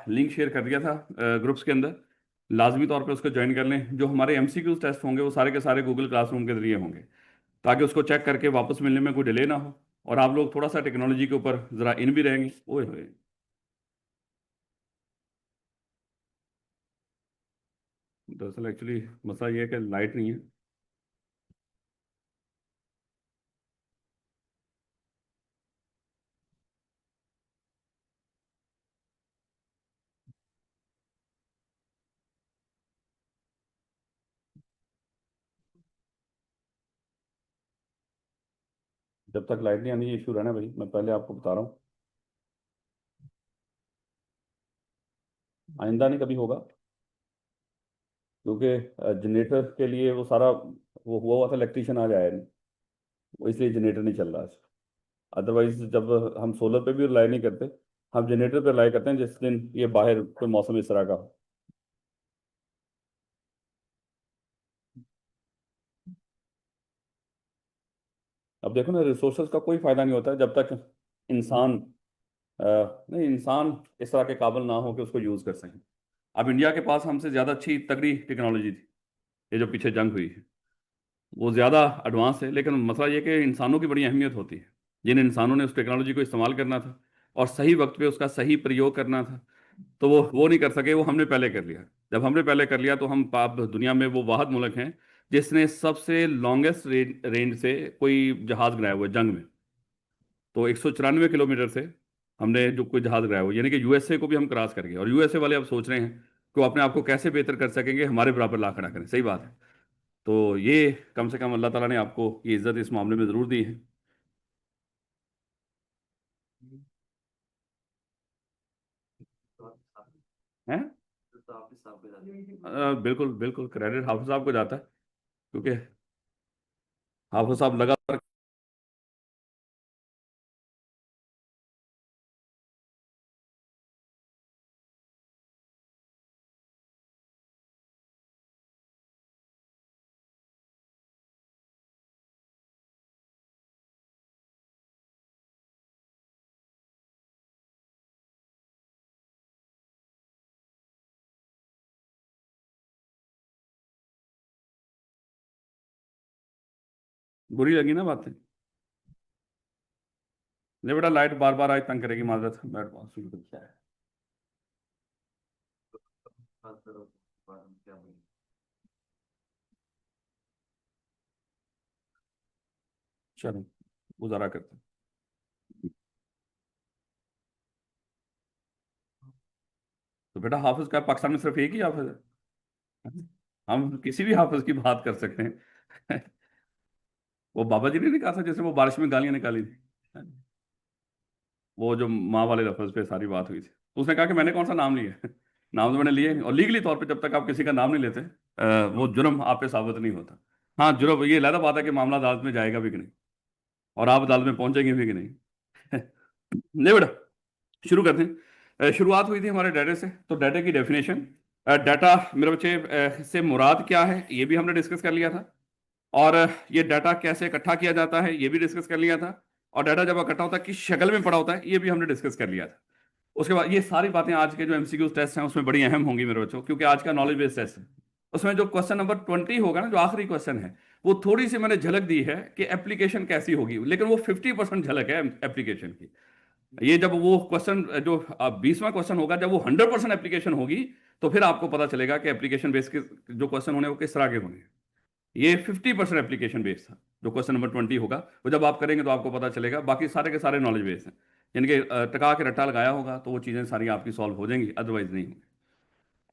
Link share कर दिया था ग्रुप्स के अंदर। लाजमी तौर पे उसको ज्वाइन कर लें। जो हमारे एमसीक्यू टेस्ट होंगे वो सारे के सारे गूगल क्लासरूम के जरिए होंगे, ताकि उसको चेक करके वापस मिलने में कोई डिले ना हो, और आप लोग थोड़ा सा टेक्नोलॉजी के ऊपर ज़रा इन भी रहेंगे। ओए होए, दरअसल एक्चुअली मसला ये है कि लाइट नहीं है। जब तक लाइट नहीं आनी ये इशू रहना भाई, मैं पहले आपको बता रहा हूँ। आइंदा नहीं कभी होगा, क्योंकि जनरेटर के लिए वो सारा वो हुआ हुआ था, इलेक्ट्रीशियन आज आया नहीं, वो इसलिए जनरेटर नहीं चल रहा आज। अदरवाइज जब हम सोलर पे भी रिलाई नहीं करते, हम जनरेटर पे रिलाई करते हैं जिस दिन ये बाहर कोई मौसम इस तरह का हो। अब देखो ना, रिसोर्सेज का कोई फायदा नहीं होता जब तक इंसान अ, नहीं, इंसान इस तरह के काबिल ना हो कि उसको यूज कर सकें। अब इंडिया के पास हमसे ज्यादा अच्छी तगड़ी टेक्नोलॉजी थी, ये जो पीछे जंग हुई है वो ज़्यादा एडवांस है, लेकिन मसला ये कि इंसानों की बड़ी अहमियत होती है। जिन इंसानों ने उस टेक्नोलॉजी को इस्तेमाल करना था और सही वक्त पे उसका सही प्रयोग करना था, तो वो नहीं कर सके। वो हमने पहले कर लिया। जब हमने पहले कर लिया तो हम आप दुनिया में वो वाहद मुल्क हैं जिसने सबसे लॉन्गेस्ट रेंज से कोई जहाज गिराया हुआ है जंग में। तो 194 किलोमीटर से हमने जो कोई जहाज गिराया हुआ, यानी कि यूएसए को भी हम क्रॉस कर गए, और यूएसए वाले अब सोच रहे हैं कि वो अपने आप को कैसे बेहतर कर सकेंगे, हमारे बराबर ला खड़ा करें। सही बात है। तो ये कम से कम अल्लाह ताला ने आपको ये इज्जत इस मामले में ज़रूर दी है। हैं? बिल्कुल बिल्कुल, क्रेडिट हाफिज साहब को जाता है, क्योंकि हाफिज साहब लगातार। बुरी लगी ना बातें? नहीं बेटा, लाइट बार बार आज तंग करेगी, माजरत, बैठ पाओ, शुरू कर क्या है। चलो, गुजारा करते हैं। तो बेटा, हाफिज का पाकिस्तान में सिर्फ एक ही हाफिज है? हम किसी भी हाफिज की बात कर सकते हैं। वो बाबा जी ने नहीं कहा था जैसे वो बारिश में गालियां निकाली थी, वो जो माँ वाले लफ्ज पे सारी बात हुई थी, तो उसने कहा कि मैंने कौन सा नाम लिया है? नाम तो मैंने लिया ही नहीं, और लीगली तौर पे जब तक आप किसी का नाम नहीं लेते वो जुर्म आप पे साबित नहीं होता। हाँ, जुर्म ये अलग बात है कि मामला अदालत में जाएगा भी कि नहीं, और आप अदालत में पहुंचेंगे भी कि नहीं। नहीं बेटा, शुरू करते हैं। शुरुआत हुई थी हमारे डाटा से, तो डाटा की डेफिनेशन, डाटा मेरे बच्चे से मुराद क्या है ये भी हमने डिस्कस कर लिया था। और ये डाटा कैसे इकट्ठा किया जाता है ये भी डिस्कस कर लिया था। और डाटा जब इकट्ठा होता है किस शक्ल में पड़ा होता है ये भी हमने डिस्कस कर लिया था। उसके बाद ये सारी बातें आज के जो एमसीक्यू टेस्ट हैं उसमें बड़ी अहम होंगी मेरे बच्चों, क्योंकि आज का नॉलेज बेस्ड टेस्ट है। उसमें जो क्वेश्चन नंबर 20 होगा ना, जो आखिरी क्वेश्चन है, वो थोड़ी सी मैंने झलक दी है कि एप्लीकेशन कैसी होगी, लेकिन वो 50% झलक है एप्लीकेशन की। ये जब वो क्वेश्चन जो 20वां क्वेश्चन होगा, जब वो 100% एप्लीकेशन होगी, तो फिर आपको पता चलेगा कि एप्लीकेशन बेस्ड के जो क्वेश्चन होने वो किस तरह के होने हैं। ये 50% एप्लीकेशन बेस्ड था। जो क्वेश्चन नंबर 20 होगा वो जब आप करेंगे तो आपको पता चलेगा, बाकी सारे के सारे नॉलेज बेस्ड हैं। यानी कि टका के रट्टा लगाया होगा तो वो चीज़ें सारी आपकी सॉल्व हो जाएंगी, अदरवाइज नहीं होंगी।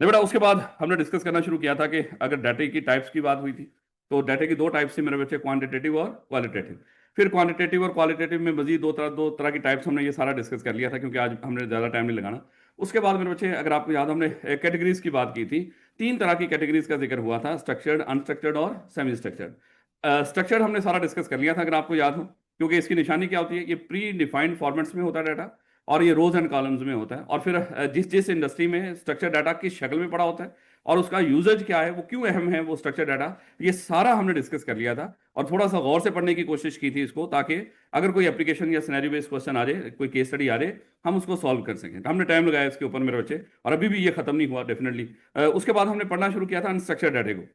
नहीं बेटा, उसके बाद हमने डिस्कस करना शुरू किया था कि अगर डाटा की टाइप्स की बात हुई थी, तो डाटा की दो टाइप्स थी मेरे बच्चे, क्वांटिटेटिव और क्वालिटेटिव। फिर क्वांटिटेटिव और क्वालिटेटिव में मजीद दो तरह की टाइप्स हमने ये सारा डिस्कस कर लिया था, क्योंकि आज हमने ज़्यादा टाइम नहीं लगाना। उसके बाद मेरे बच्चे, अगर आपको याद, हमने कैटेगरीज की बात की थी। तीन तरह की कैटेगरीज का जिक्र हुआ था, स्ट्रक्चर्ड, अनस्ट्रक्चर्ड और सेमी स्ट्रक्चर्ड। स्ट्रक्चर्ड हमने सारा डिस्कस कर लिया था, अगर आपको याद हो, क्योंकि इसकी निशानी क्या होती है, ये प्री डिफाइंड फॉर्मेट्स में होता है डाटा, और ये रोज एंड कॉलम्स में होता है। और फिर जिस जिस इंडस्ट्री में स्ट्रक्चर डाटा किस शक्ल में पड़ा होता है, और उसका यूजेज क्या है, वो क्यों अहम है, वो स्ट्रक्चर डाटा, ये सारा हमने डिस्कस कर लिया था। और थोड़ा सा गौर से पढ़ने की कोशिश की थी इसको, ताकि अगर कोई एप्लीकेशन या सिनेरियो बेस्ड क्वेश्चन आ जाए, कोई केस स्टडी आ जाए, हम उसको सॉल्व कर सकें। हमने टाइम लगाया इसके ऊपर मेरे बच्चे, और अभी भी ये खत्म नहीं हुआ डेफिनेटली। उसके बाद हमने पढ़ना शुरू किया था अनस्ट्रक्चर्ड डाटा को।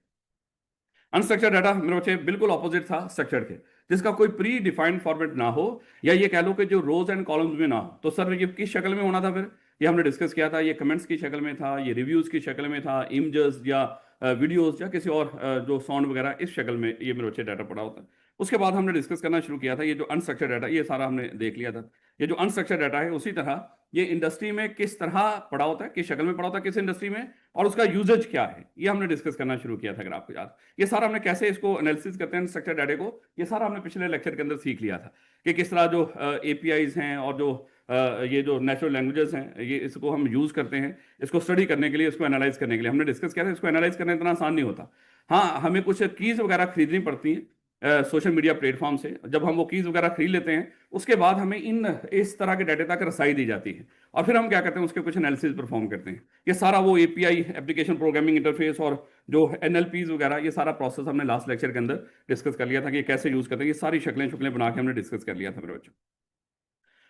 अनस्ट्रक्चर्ड डाटा मेरे बच्चे बिल्कुल ऑपोजिट था स्ट्रक्चर्ड के, जिसका कोई प्री डिफाइंड फॉर्मेट ना हो, या ये कह लो कि जो रोज एंड कॉलम्स में ना हो। तो सर ये किस शक्ल में होना था फिर, ये हमने डिस्कस किया था। ये कमेंट्स की शक्ल में था, ये रिव्यूज की शक्ल में था, इमेजेस या वीडियोस या किसी और जो साउंड वगैरह, इस शक्ल में ये मेरे बच्चे डाटा पड़ा होता है। उसके बाद हमने डिस्कस करना शुरू किया था ये जो अनस्ट्रक्चर्ड डाटा, ये सारा हमने देख लिया था। ये जो अनस्ट्रक्चर्ड डाटा है, उसी तरह ये इंडस्ट्री में किस तरह पड़ा होता है, किस शक्ल में पड़ा होता है, किस इंडस्ट्री में, और उसका यूजेज क्या है, ये हमने डिस्कस करना शुरू किया था। अगर आपको याद, ये सारा हमने कैसे इसको एनालिसिस करते हैं स्ट्रक्चर डाटा को, ये सारा हमने पिछले लेक्चर के अंदर सीख लिया था कि किस तरह जो एपीआईज हैं और जो ये जो नेचुरल लैंग्वेजेस हैं, ये इसको हम यूज करते हैं इसको स्टडी करने के लिए, इसको एनालाइज करने के लिए। हमने डिस्कस किया था इसको एनालाइज करना इतना आसान नहीं होता। हाँ, हमें कुछ कीज वगैरह खरीदनी पड़ती हैं सोशल मीडिया प्लेटफॉर्म से। जब हम वो कीज वगैरह खरीद लेते हैं, उसके बाद हमें इस तरह के डाटा तक रसाई दी जाती है, और फिर हम क्या करते हैं, उसके कुछ एनालिसिस परफॉर्म करते हैं। ये सारा वो एपीआई, एप्लीकेशन प्रोग्रामिंग इंटरफेस, और जो एनएलपीज वगैरह, ये सारा प्रोसेस हमने लास्ट लेक्चर के अंदर डिस्कस कर लिया था कि ये कैसे यूज करते हैं। ये सारी शक्लें शुक्लें बना के हमने डिस्कस कर लिया था मेरे बच्चों।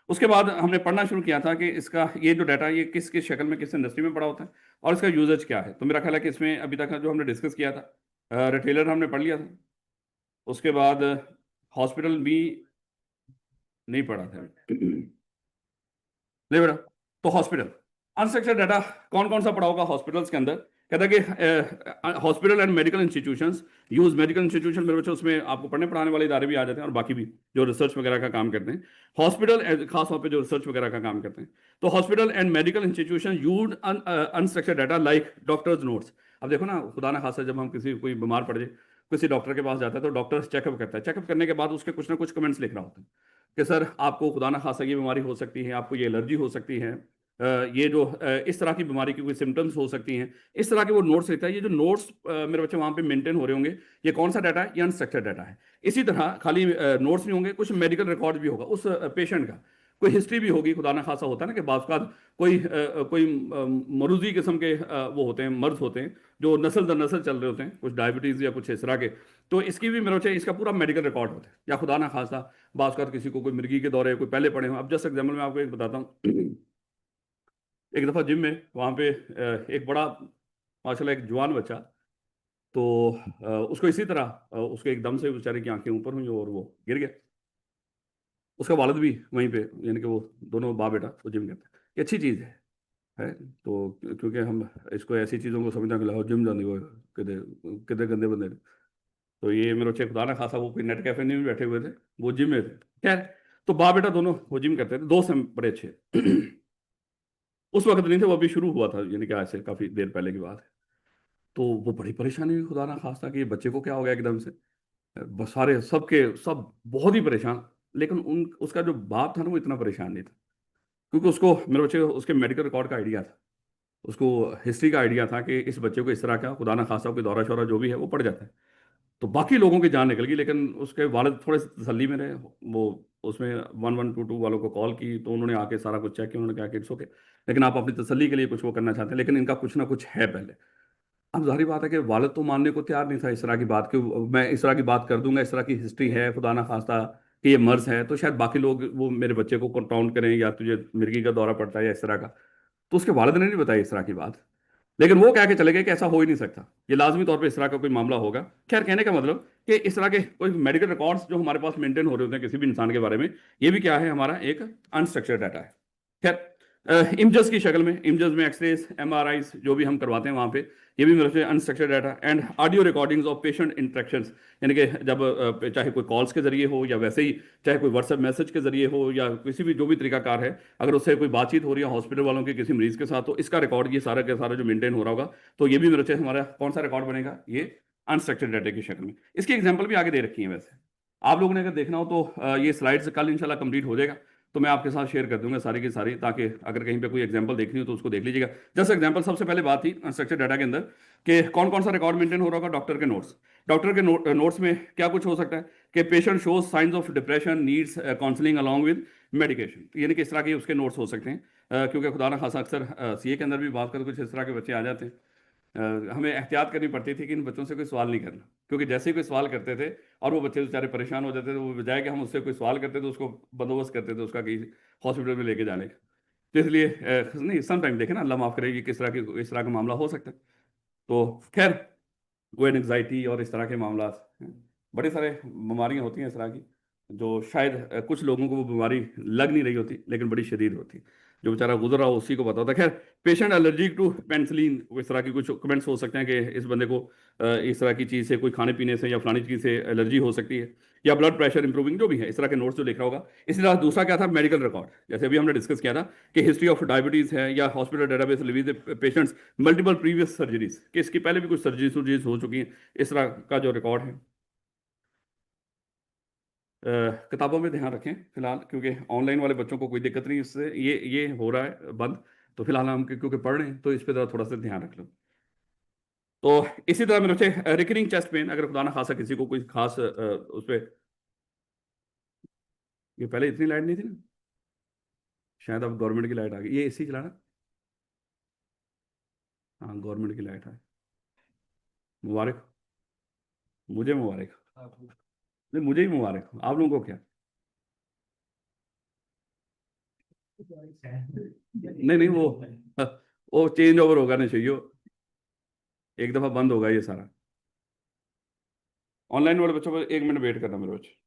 उसके बाद हमने पढ़ना शुरू किया था कि इसका ये जो डाटा, ये किस किस शक्ल में, किस इंडस्ट्री में पड़ा होता है, और इसका यूजेज क्या है। तो मेरा ख्याल है कि इसमें अभी तक जो हमने डिस्कस किया था, रिटेलर हमने पढ़ लिया था। उसके बाद हॉस्पिटल भी नहीं पढ़ा था नहीं बेटा। तो हॉस्पिटल अनस्ट्रक्चर्ड डाटा कौन कौन सा पड़ा होगा हॉस्पिटल्स के अंदर, कहता है कि hospital and medical institutions use, medical institution मेरे बच्चे उसमें आपको पढ़ने पढ़ाने वाले इदारे भी आ जाते हैं, और बाकी भी जो रिसर्च वगैरह का काम करते हैं। हॉस्पिटल खास तौर पे जो रिसर्च वगैरह का काम करते हैं, तो hospital and medical institution use unstructured data like doctors notes. अब देखो ना, खुदा ना खासा जब हम किसी कोई बीमार पड़ जाए, किसी डॉक्टर के पास जाता है, तो डॉक्टर चेकअप करता है, चेकअप करने के बाद उसके कुछ ना कुछ कमेंट्स लिख रहा होता है कि सर आपको खुदा ना खासा ये बीमारी हो सकती है, आपको ये एलर्जी हो सकती है, ये जो इस तरह की बीमारी की कोई सिम्टम्स हो सकती हैं, इस तरह के वो नोट्स लिखता है। ये जो नोट्स मेरे बच्चे वहाँ पे मेंटेन हो रहे होंगे, ये कौन सा डाटा है, ये अनस्ट्रक्चर्ड डाटा है। इसी तरह खाली नोट्स नहीं होंगे, कुछ मेडिकल रिकॉर्ड भी होगा उस पेशेंट का, कोई हिस्ट्री भी होगी। खुदा ना खासा होता है ना कि बाज़ औक़ात कोई मरूजी किस्म के वो होते हैं, मर्ज होते हैं जो नस्ल दर नस्ल चल रहे होते हैं, कुछ डायबिटीज़ या कुछ इस तरह के, तो इसकी भी मेरे बच्चे इसका पूरा मेडिकल रिकॉर्ड होता है। या खुदा ना खासा बाज़ औक़ात किसी को कोई मिर्गी के दौरे, कोई पहले पड़े हों। अब जस्ट एग्जाम्पल मैं आपको एक बताता हूँ। एक दफ़ा जिम में, वहाँ पे एक बड़ा माशाल्लाह एक जवान बच्चा, तो उसको इसी तरह उसके एकदम से बेचारे की आंखें ऊपर हुई और वो गिर गया। उसका वालिद भी वहीं पे, यानी कि वो दोनों बाप बेटा वो जिम करते हैं। ये अच्छी चीज़ है। तो क्योंकि हम इसको ऐसी चीज़ों को समझना कि लाओ जिम जाने वो कितने कितने गंदे बंदे ने। तो ये मेरे बच्चे खुदा ना खासा वो कोई नेट कैफे नहीं बैठे हुए थे, वो जिम में थे। खैर, तो बाप बेटा दोनों वो जिम करते थे, दोस्त हैं बड़े अच्छे। उस वक्त नहीं थे, वो अभी शुरू हुआ था, यानी कि आज से काफ़ी देर पहले की बात है। तो वो बड़ी परेशानी हुई, खुदा ना खास्ता कि बच्चे को क्या हो गया एकदम से। सारे सबके सब बहुत ही परेशान। लेकिन उन उसका जो बाप था ना, वो इतना परेशान नहीं था, क्योंकि उसको मेरे बच्चे को उसके मेडिकल रिकॉर्ड का आइडिया था, उसको हिस्ट्री का आइडिया था कि इस बच्चे को इस तरह का खुदा ना खास्ता कोई दौरा शौरा जो भी है वो पड़ जाता है। तो बाकी लोगों की जान निकल गई, लेकिन उसके वालिद थोड़े से तसल्ली में रहे। वो उसमें 1122 वालों को कॉल की, तो उन्होंने आके सारा कुछ चेक किया, उन्होंने कहा कि इट्स ओके, लेकिन आप अपनी तसल्ली के लिए कुछ वो करना चाहते हैं, लेकिन इनका कुछ ना कुछ है पहले। अब ज़ाहिर बात है कि वालिद तो मानने को तैयार नहीं था इस तरह की बात, कि मैं इस तरह की बात कर दूंगा, इस तरह की हिस्ट्री है, खुदा ना खास्ता कि ये मर्ज है, तो शायद बाकी लोग वो मेरे बच्चे को कंपाउंड करें, या तुझे मिर्गी का दौरा पड़ता है या इस तरह का। तो उसके वालिद ने नहीं बताया इस तरह की बात, लेकिन वो कह के चले गए कि ऐसा हो ही नहीं सकता, ये लाजमी तौर पे इस तरह का कोई मामला होगा। खैर, कहने का मतलब कि इस तरह के कोई मेडिकल रिकॉर्ड्स जो हमारे पास मेंटेन हो रहे होते हैं किसी भी इंसान के बारे में, ये भी क्या है, हमारा एक अनस्ट्रक्चर्ड डाटा है। खैर, इमेजेस की शक्ल में, इमेजेस में एक्सरेज, एमआरआईज जो भी हम करवाते हैं वहाँ पे, ये भी मेरे से unstructured data. And audio recordings of patient interactions, यानी कि जब चाहे कोई कॉल्स के जरिए हो, या वैसे ही चाहे कोई व्हाट्सएप मैसेज के जरिए हो, या किसी भी जो भी तरीकाकार है, अगर उससे कोई बातचीत हो रही है हॉस्पिटल वालों के किसी मरीज के साथ, तो इसका रिकॉर्ड ये सारा का सारा जो मेंटेन हो रहा होगा, तो ये भी मेरे से हमारा कौन सा रिकॉर्ड बनेगा, ये अनस्ट्रक्चर्ड डाटा की शक्ल में। इसकी एग्जाम्पल भी आगे दे रखी है। वैसे आप लोगों ने अगर देखना हो तो ये स्लाइड्स कल इंशाल्लाह कंप्लीट हो जाएगा, तो मैं आपके साथ शेयर कर दूंगा सारी की सारी, ताकि अगर कहीं पे कोई एग्जांपल देखनी हो तो उसको देख लीजिएगा। जस्ट एग्जांपल, सबसे पहले बात थी अनस्ट्रक्चर्ड डाटा के अंदर कि कौन कौन सा रिकॉर्ड मेंटेन हो रहा होगा। डॉक्टर के नोट्स, डॉक्टर के नोट्स में क्या कुछ हो सकता है कि patient shows science of depression, needs counselling along with medication, यानी कि इस तरह के उसके नोट्स हो सकते हैं। क्योंकि खुदा ना खासा अक्सर सीए के अंदर भी बात कर कुछ इस तरह के बच्चे आ जाते हैं। हमें एहतियात करनी पड़ती थी कि इन बच्चों से कोई सवाल नहीं करना, क्योंकि जैसे ही कोई सवाल करते थे और वो बच्चे बेचारे परेशान हो जाते थे, वो बजाय कि हम उससे कोई सवाल करते थे उसको बंदोबस्त करते थे उसका कि हॉस्पिटल में लेके जाने का। तो इसलिए नहीं, समटाइम देखे ना, अल्लाह माफ करे कि किस तरह का मामला हो सकता है। तो खैर, वो एनजाइटी और इस तरह के मामला हैं। बड़े सारे बीमारियां होती हैं इस तरह की, जो शायद कुछ लोगों को वो बीमारी लग नहीं रही होती लेकिन बड़ी शदीद होती है। जो बेचारा गुजर रहा हो उसी को पता होता है। खैर, पेशेंट एलर्जिक टू पेंसिलिन, इस तरह की कुछ कमेंट्स हो सकते हैं कि इस बंदे को इस तरह की चीज़ से, कोई खाने पीने से या फलानी चीज़ से एलर्जी हो सकती है, या ब्लड प्रेशर इंप्रूविंग, जो भी है इस तरह के नोट्स जो लिख रहा होगा। इसी तरह दूसरा क्या था, मेडिकल रिकॉर्ड, जैसे अभी हमने डिस्कस किया था कि हिस्ट्री ऑफ डायबिटीज़ है या hospital database living patients multiple previous surgeries, कि इसकी पहले भी कुछ सर्जरीज हो चुकी हैं, इस तरह का जो रिकॉर्ड है। किताबों में ध्यान रखें फिलहाल, क्योंकि ऑनलाइन वाले बच्चों को कोई दिक्कत नहीं इससे, ये हो रहा है बंद। तो फिलहाल हम क्योंकि पढ़ रहे हैं तो इस पर थोड़ा सा ध्यान रख लो। तो इसी तरह मेरे बच्चे रिकरिंग चेस्ट पेन, अगर खुदा ना खासा किसी को कोई खास उस पर, ये पहले इतनी लाइट नहीं थी ना, शायद अब गवर्नमेंट की लाइट आ गई, ये एसी चलाना। हाँ, गवर्नमेंट की लाइट है। मुबारक, मुझे मुबारक। नहीं, मुझे ही मुबारक, आप लोगों को क्या। नहीं नहीं, वो चेंज ओवर होगा ना, चाहिए एक दफा बंद होगा ये सारा। ऑनलाइन वाले बच्चों को 1 मिनट वेट करना मेरे बच्चे।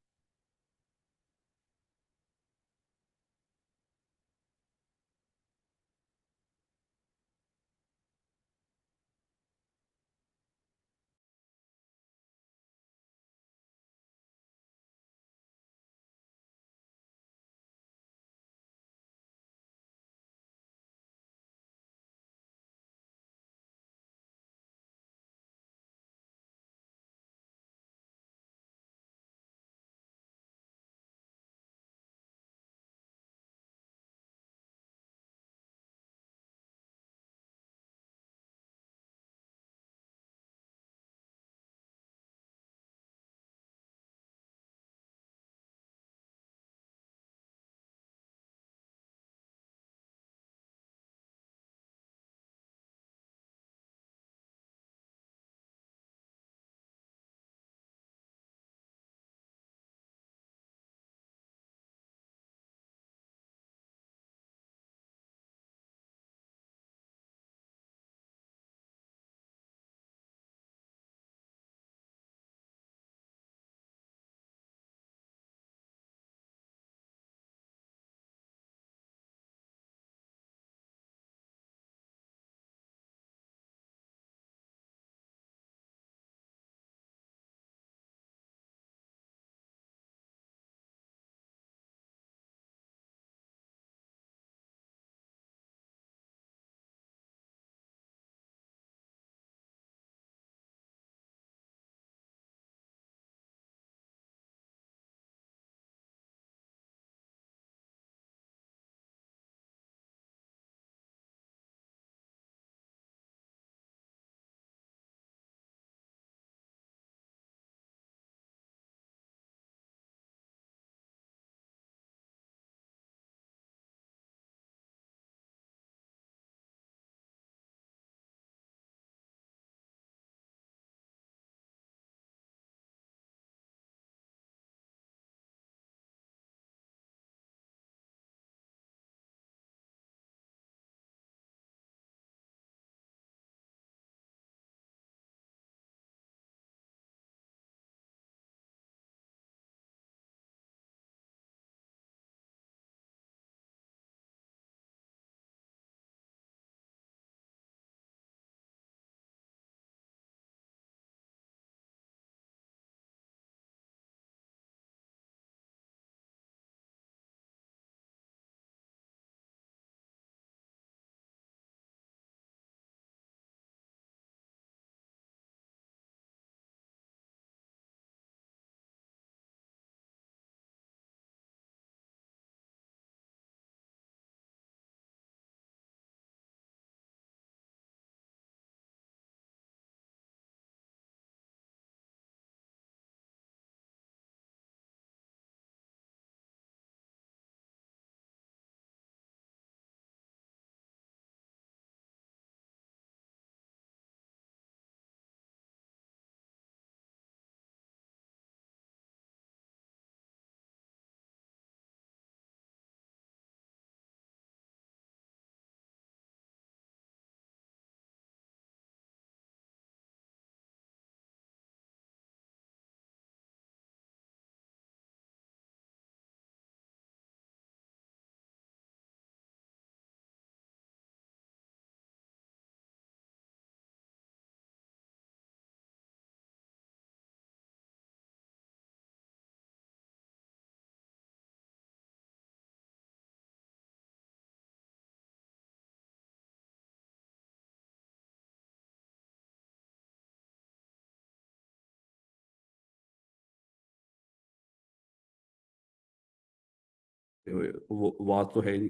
वो आवाज तो है ही नहीं।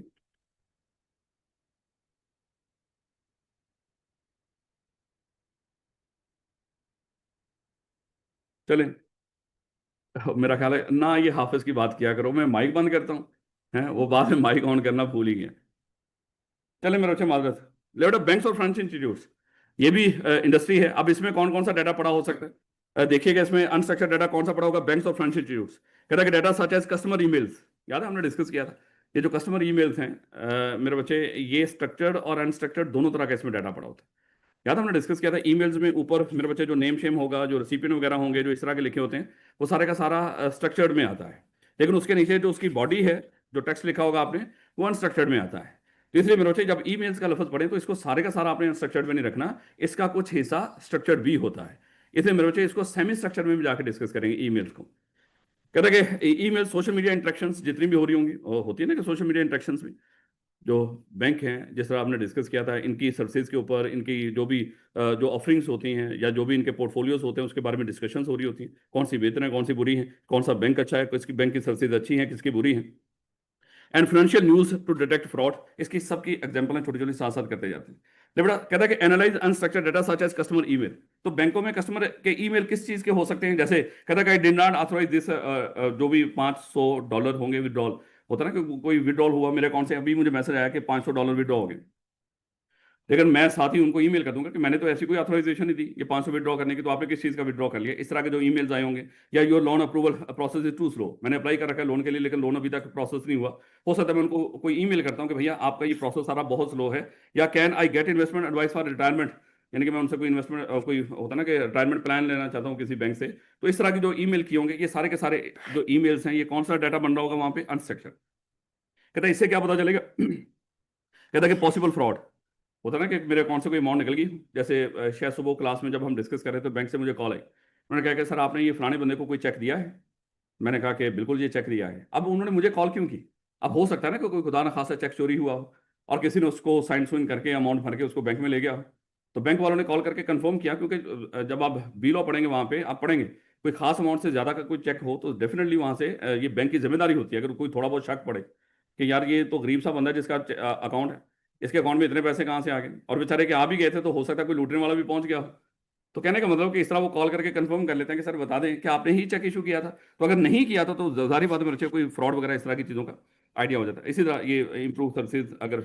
चलें, मेरा ख्याल है ना, ये हाफिज की बात किया करो, मैं माइक बंद करता हूँ, हैं वो बाद में माइक ऑन करना भूल ही गया। चले मेरे अच्छे माजरत, लेट बैंक्स और फाइनेंशियल इंस्टीट्यूट्स, ये भी इंडस्ट्री है। अब इसमें कौन कौन सा डाटा पड़ा हो सकता है? देखिएगा इसमें अनस्ट्रक्चर्ड डाटा कौन सा पड़ा होगा, बैंक्स और फाइनेंशियल इंस्टीट्यूट्स। कहता है कि data such as customer emails, याद है हमने डिस्कस किया था, ये जो कस्टमर ईमेल्स हैं मेरे बच्चे, ये स्ट्रक्चर्ड और अनस्ट्रक्चर्ड दोनों तरह का इसमें डाटा पड़ा होता है। याद है हमने डिस्कस किया था, ईमेल्स में ऊपर मेरे बच्चे जो नेम शेम होगा, जो रेसिपिएंट वगैरह होंगे, जो इस तरह के लिखे होते हैं, वो सारे का सारा स्ट्रक्चर्ड में आता है। लेकिन उसके नीचे जो उसकी बॉडी है, जो टेक्स्ट लिखा होगा आपने, वो अनस्ट्रक्चर्ड में आता है। तो इसलिए मेरे बच्चे जब ईमेल्स का लफ्ज पढ़े तो इसको सारे का सारा आपने अनस्ट्रक्चर्ड में नहीं रखना, इसका कुछ हिस्सा स्ट्रक्चर्ड भी होता है। इसलिए मेरे बच्चे इसको सेमी स्ट्रक्चर में भी जाकर डिस्कस करेंगे ईमेल्स को। कहते हैं कि ईमेल सोशल मीडिया इंटरेक्शंस जितनी भी हो रही होंगी, और होती है ना कि सोशल मीडिया इंटरेक्शंस में जो बैंक हैं, जिस तरह आपने डिस्कस किया था, इनकी सर्विसेज के ऊपर, इनकी जो भी जो ऑफरिंग्स होती हैं या जो भी इनके पोर्टफोलियोज होते हैं, उसके बारे में डिस्कशंस हो रही होती हैं, कौन सी बेहतर है, कौन सी बुरी है, कौन सा बैंक अच्छा है, किसकी बैंक की सर्विसेज अच्छी हैं, किसकी बुरी हैं। And financial news to detect fraud, इसकी सबकी एग्जांपल है, छोटी छोटी साथ साथ करते जाते हैं। लेकिन कहता है कि analyse unstructured data such as customer email, तो बैंकों में कस्टमर के ईमेल किस चीज के हो सकते हैं, जैसे कहता है कि I did not authorise this, जो भी $500 होंगे विड्रॉल, होता है ना कि कोई विड्रॉल हुआ मेरे अकाउंट से, अभी मुझे मैसेज आया कि $500 विड्रॉ हो गए, लेकिन मैं साथ ही उनको ईमेल कर दूंगा कि मैंने तो ऐसी कोई ऑथराइजेशन नहीं दी ये 500 विड्रॉ करने की, तो आपने किस चीज़ का विड्रॉ कर लिया, इस तरह के जो ईमेल्स आए होंगे। या your loan approval process is too slow, मैंने अप्लाई कर रखा है लोन के लिए, लेकिन लोन अभी तक प्रोसेस नहीं हुआ। हो सकता है मैं उनको कोई ईमेल करता हूँ कि भैया आपका ये प्रोसेस सारा बहुत स्लो है। या can I get investment advice for retirement, यानी कि मैं उनसे कोई इन्वेस्टमेंट, कोई होता है ना कि रिटायरमेंट प्लान लेना चाहता हूँ किसी बैंक से, तो इस तरह की जो ईमेल किए होंगे, ये सारे के सारे जो ईमेल्स हैं, ये कौन सा डाटा बन रहा होगा वहां पे, अनस्ट्रक्चर्ड। कहता है इससे क्या पता चलेगा कहता है कि पॉसिबल फ्रॉड, होता है ना कि मेरे अकाउंट से कोई अमाउंट निकल गई, जैसे शायद सुबह क्लास में जब हम डिस्कस कर रहे थे, बैंक से मुझे कॉल आई, उन्होंने कहा कि सर आपने ये फलाने बंदे को कोई चेक दिया है। मैंने कहा कि बिल्कुल ये चेक दिया है। अब उन्होंने मुझे कॉल क्यों की? अब हो सकता है ना कि कोई खुदा न खासा चेक चोरी हुआ हो और किसी ने उसको साइन सुइन करके अमाउंट भर के उसको बैंक में ले गया हो। तो बैंक वालों ने कॉल करके कंफर्म किया, क्योंकि जब आप बी लॉ पढ़ेंगे वहाँ पे आप पढ़ेंगे कोई खास अमाउंट से ज़्यादा का कोई चेक हो तो डेफिनेटली वहाँ से ये बैंक की जिम्मेदारी होती है, अगर कोई थोड़ा बहुत शक पड़े कि यार ये तो गरीब सा बंदा है जिसका अकाउंट है, इसके अकाउंट में इतने पैसे कहाँ से आ गए, और बेचारे के आ भी गए थे, तो हो सकता है कोई लूटने वाला भी पहुंच गया हो। तो कहने का मतलब कि इस तरह वो कॉल करके कंफर्म कर लेते हैं कि सर बता दें कि आपने ही चेक इशू किया था। तो अगर नहीं किया था तो जाहिर बात है मेरे कोई फ्रॉड वगैरह इस तरह की चीज़ों का आइडिया हो जाता है। इसी तरह ये इंप्रूव सर्विसेज, अगर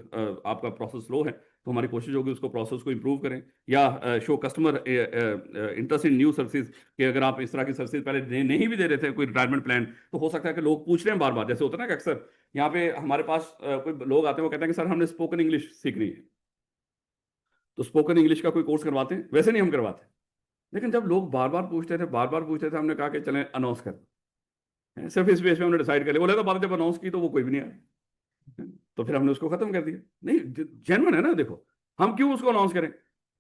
आपका प्रोसेस स्लो है तो हमारी कोशिश होगी उसको प्रोसेस को इंप्रूव करें, या show customer interest in new services, कि अगर आप इस तरह की सर्विसेज पहले नहीं भी दे रहे थे, कोई रिटायरमेंट प्लान, तो हो सकता है कि लोग पूछ रहे हैं बार बार, जैसे होता है ना कि अक्सर यहाँ पे हमारे पास कोई लोग आते हैं, वो कहते हैं कि सर हमने स्पोकन इंग्लिश सीखनी है, तो स्पोकन इंग्लिश का कोई कोर्स करवाते हैं, वैसे नहीं हम करवाते। लेकिन जब लोग बार बार पूछते थे, बार बार पूछते थे, हमने कहा कि चलें अनाउंस कर दें। सिर्फ इस बेस पे हमने डिसाइड कर लिया, बोले तो बात जब अनाउंस की तो वो कोई भी नहीं आया, तो फिर हमने उसको खत्म कर दिया। नहीं, जेन्युइन है ना, देखो हम क्यों उसको अनाउंस करें,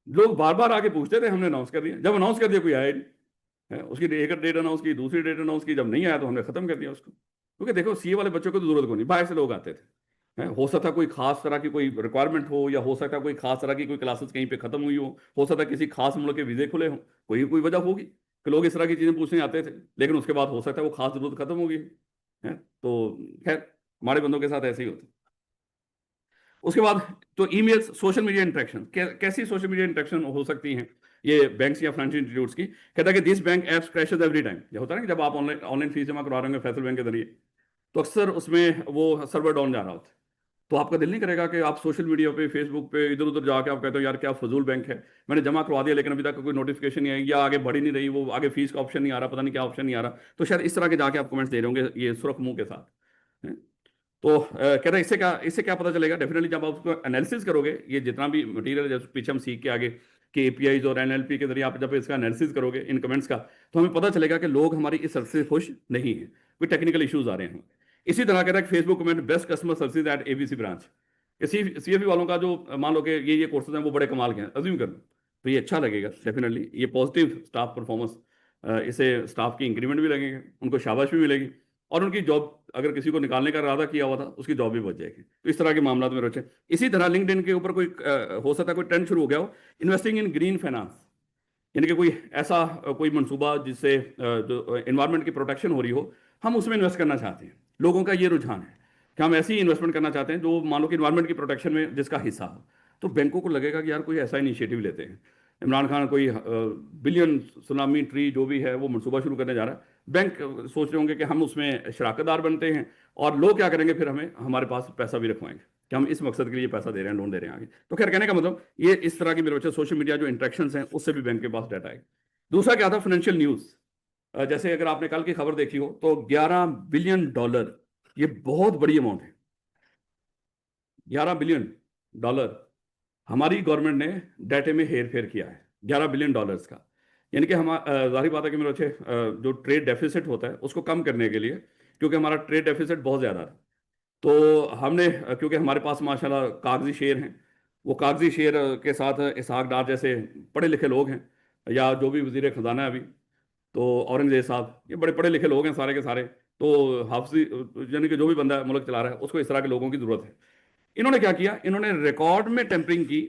लोग बार बार आके पूछते थे, हमने अनाउंस कर दिया, जब अनाउंस कर दिया कोई आया ही नहीं है, उसकी एक डेट अनाउंस की, दूसरी डेट अनाउंस की, जब नहीं आया तो हमने खत्म कर दिया उसको, क्योंकि देखो सीए वाले बच्चों को तो जरूरत को नहीं, बाहर से लोग आते थे। हो सकता है कोई खास तरह की कोई रिक्वायरमेंट हो, या हो सकता है कोई खास तरह की कोई क्लासेस कहीं पे खत्म हुई हो सकता है किसी खास मुल्क के वीजे खुले हों, कोई कोई वजह होगी कि लोग इस तरह की चीजें पूछने आते थे, लेकिन उसके बाद हो सकता है वो खास जरूरत खत्म हो गई है। तो खैर हमारे बंदों के साथ ऐसे ही होता है। उसके बाद तो ईमेल्स, सोशल मीडिया इंटरेक्शन, कैसी सोशल मीडिया इंटरेक्शन हो सकती हैं ये बैंक्स या फाइनेंशियल इंस्टीट्यूट्स की? कहता है कि this bank apps crashes every time, ये होता है ना कि जब आप ऑनलाइन ऑनलाइन फीस जमा करवा रहे होंगे फैसल बैंक के जरिए, तो अक्सर उसमें वो सर्वर डाउन जा रहा होता है, तो आपका दिल नहीं करेगा कि आप सोशल मीडिया पे, फेसबुक पे इधर उधर जाके आप कहते हो यार क्या फजूल बैंक है, मैंने जमा करवा दिया लेकिन अभी तक कोई नोटिफिकेशन नहीं आई, या आगे बढ़ी नहीं रही, वो आगे फीस का ऑप्शन नहीं आ रहा, पता नहीं क्या ऑप्शन नहीं आ रहा, तो शायद इस तरह के जाके आप कमेंट्स दे रहे होंगे ये सुरख मुंह के साथ, हैं? तो कहता है इससे क्या पता चलेगा, डेफिनेटली जब आप उसको एनालिसिस करोगे, ये जितना भी मटीरियल जैसे पीछे हम सीख के आगे कि एपीआईज और एनएलपी के जरिए आप जब इसका एनालिसिस करोगे इन कमेंट्स का, तो हमें पता चलेगा कि लोग हमारी इस सर्विस से खुश नहीं है, कोई टेक्निकल इश्यूज आ रहे हैं। इसी तरह कहता है Facebook comment best customer service eight ABC branch, CFE वालों का जो मान लो कि ये कोर्सेज हैं वो बड़े कमाल के हैं, अज्यूम कर लो, तो ये अच्छा लगेगा डेफिनेटली, ये पॉजिटिव स्टाफ परफॉर्मेंस, इससे स्टाफ की इंक्रीमेंट भी लगेंगे, उनको शाबाश भी मिलेगी, और उनकी जॉब, अगर किसी को निकालने का इरादा किया हुआ था उसकी जॉब भी बच जाएगी। तो इस तरह के मामला में रोचे। इसी तरह लिंक्डइन के ऊपर कोई हो सकता है कोई ट्रेंड शुरू हो गया हो, इन्वेस्टिंग इन ग्रीन फाइनेंस, यानी कि कोई ऐसा कोई मंसूबा जिससे जो एनवायरनमेंट की प्रोटेक्शन हो रही हो, हम उसमें इन्वेस्ट करना चाहते हैं, लोगों का ये रुझान है। कि हम ऐसी इन्वेस्टमेंट करना चाहते हैं जो मान लो कि इन्वायरमेंट की प्रोटेक्शन में जिसका हिस्सा हो, तो बैंकों को लगेगा कि यार कोई ऐसा इनिशिएटिव लेते हैं। इमरान खान कोई बिलियन सुनामी ट्री जो भी है वो मनसूबा शुरू करने जा रहा है, बैंक सोच रहे होंगे कि हम उसमें शराकतदार बनते हैं, और लोग क्या करेंगे फिर हमें हमारे पास पैसा भी रखवाएंगे कि हम इस मकसद के लिए पैसा दे रहे हैं, लोन दे रहे हैं आगे। तो खैर कहने का मतलब ये इस तरह की मेरे बच्चे सोशल मीडिया जो इंट्रैक्शंस हैं उससे भी बैंक के पास डाटा है। दूसरा क्या था, फाइनेंशियल न्यूज़। जैसे अगर आपने कल की खबर देखी हो तो $11 बिलियन, ये बहुत बड़ी अमाउंट है। $11 बिलियन हमारी गवर्नमेंट ने डाटे में हेर फेर किया है $11 बिलियन का। यानी कि हम जाहिर बात है कि मेरे बच्चे जो ट्रेड डेफिसिट होता है उसको कम करने के लिए, क्योंकि हमारा ट्रेड डेफिसिट बहुत ज़्यादा था, तो हमने क्योंकि हमारे पास माशाल्लाह कागजी शेयर हैं, वो कागजी शेयर के साथ इसहाक डार जैसे पढ़े लिखे लोग हैं, या जो भी वजीर खजाना है अभी, तो औरंगजेब साहब, ये बड़े पढ़े लिखे लोग हैं सारे के सारे। तो हाफजी यानी कि जो भी बंदा मुल्क चला रहा है उसको इस तरह के लोगों की जरूरत है। इन्होंने क्या किया, इन्होंने रिकॉर्ड में टेम्परिंग की,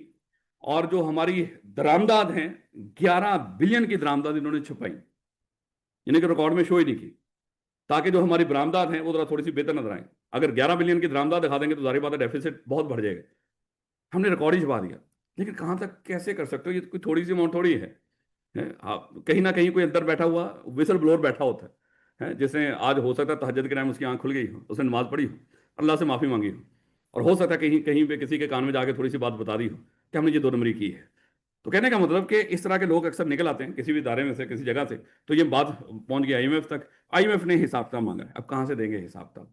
और जो हमारी दरामदाद हैं 11 बिलियन की दरामदाद इन्होंने छुपाई, यानी कि रिकॉर्ड में शो ही नहीं की, ताकि जो हमारी बरामदाद हैं वो जरा थोड़ी सी बेहतर नजर आए। अगर 11 बिलियन की दरामदाद दिखा देंगे तो जाहिर बात है डेफिसिट बहुत बढ़ जाएगा। हमने रिकॉर्ड ही छुपा दिया, लेकिन कहां तक कैसे कर सकते हो, ये कोई थोड़ी सी अमाउंट थोड़ी है। आप कहीं ना कहीं कोई अंदर बैठा हुआ विसल ब्लोअर बैठा होता है, जिसने आज हो सकता है तहज्जुद के टाइम उसकी आंख खुल गई हो, उसने नमाज पढ़ी हो, अल्लाह से माफ़ी मांगी हो, और हो सकता है कहीं कहीं पे किसी के कान में जाके थोड़ी सी बात बता दी हो कि हमने ये 2 नंबरी की है। तो कहने का मतलब कि इस तरह के लोग अक्सर निकल आते हैं किसी भी इदारे में से, किसी जगह से, तो ये बात पहुंच गई आईएमएफ तक। आईएमएफ ने हिसाब किताब मांगा है, अब कहाँ से देंगे हिसाब किताब?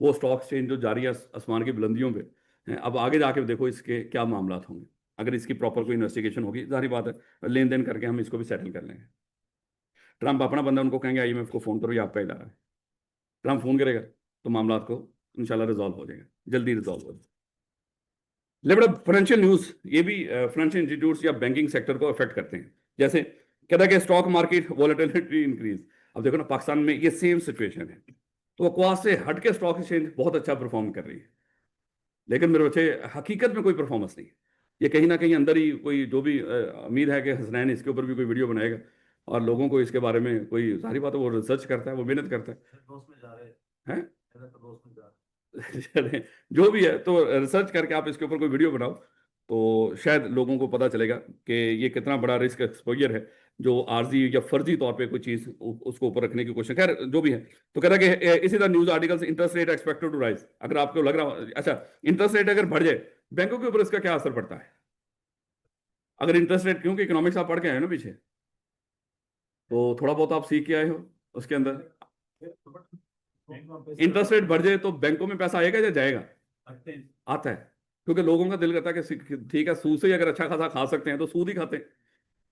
वो स्टॉक एक्सचेंज जो जारी है आसमान की बुलंदियों पे हैं, अब आगे जाके देखो इसके क्या मामला होंगे। अगर इसकी प्रॉपर कोई इन्वेस्टिगेशन होगी, जाहिर बात है लेन देन करके हम इसको भी सेटल कर लेंगे। ट्रंप अपना बंदा, उनको कहेंगे आईएमएफ को फ़ोन करो, ये आपका इदारा है। ट्रंप फ़ोन करेगा तो मामला को इंशाल्लाह रिजॉल्व हो जाएगा, जल्दी रिजॉल्व हो जाएगा। लेकिन फाइनेंशियल न्यूज़ ये भी फाइनेंशियल इंस्टीट्यूट्स या बैंकिंग सेक्टर को अफेक्ट करते हैं। जैसे कहता है कि स्टॉक मार्केट वॉलेटिलिटी इंक्रीज। अब देखो ना, पाकिस्तान में ये सेम सिचुएशन है, तो बकवास से हट के स्टॉक एक्सचेंज बहुत अच्छा परफॉर्म कर रही है, लेकिन मेरे बच्चे हकीकत में कोई परफॉर्मेंस नहीं है। ये कहीं ना कहीं अंदर ही कोई जो भी उम्मीद है कि हसनैन इसके ऊपर भी कोई वीडियो बनाएगा और लोगों को इसके बारे में, कोई सारी बात है, वो रिसर्च करता है, वो मेहनत करता है। चले, जो भी है, तो रिसर्च करके आप इसके ऊपर कोई वीडियो बनाओ तो शायद लोगों को पता चलेगा कि ये कितना बड़ा रिस्क एक्सपोजर है, जो आर्जी या फर्जी तौर पे कोई चीज उसको ऊपर रखने की कोशिश। खैर जो भी है, तो कह रहा है कि इसी तरह news articles, interest rate expected to rise. अगर आपको लग रहा हो अच्छा इंटरेस्ट रेट अगर बढ़ जाए, बैंकों के ऊपर इसका क्या असर पड़ता है? अगर इंटरेस्ट रेट, क्योंकि इकोनॉमिक्स आप पढ़ के आए हो ना पीछे, तो थोड़ा बहुत आप सीख के आए हो उसके अंदर। इंटरेस्ट रेट बढ़ जाए तो बैंकों में पैसा आएगा या जाएगा? आता है, क्योंकि लोगों का दिल करता है कि ठीक है, सूद से ही अगर अच्छा खासा खा सकते हैं तो सूद ही खाते हैं।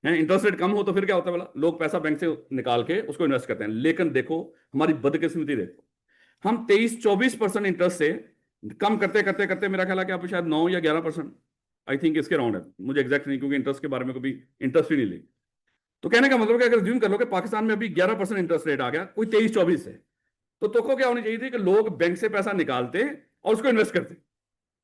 इंटरेस्ट रेट कम हो तो फिर क्या होता है, बोला लोग पैसा बैंक से निकाल के उसको इन्वेस्ट करते हैं। लेकिन देखो हमारी बदकिस्मती देखो, हम 23-24% इंटरेस्ट से कम करते करते करते मेरा ख्याल है कि आप शायद 9 या 11%, आई थिंक इसके राउंड है, मुझे एग्जैक्ट नहीं, क्योंकि इंटरेस्ट के बारे में कभी इंटरेस्ट ही नहीं ली। तो कहने का मतलब कि अगर ज्यूम कर लो कि पाकिस्तान में अभी 11% इंटरेस्ट रेट आ गया, कोई 23-24 से, तो क्या होनी चाहिए थी कि लोग बैंक से पैसा निकालते और उसको इन्वेस्ट करते।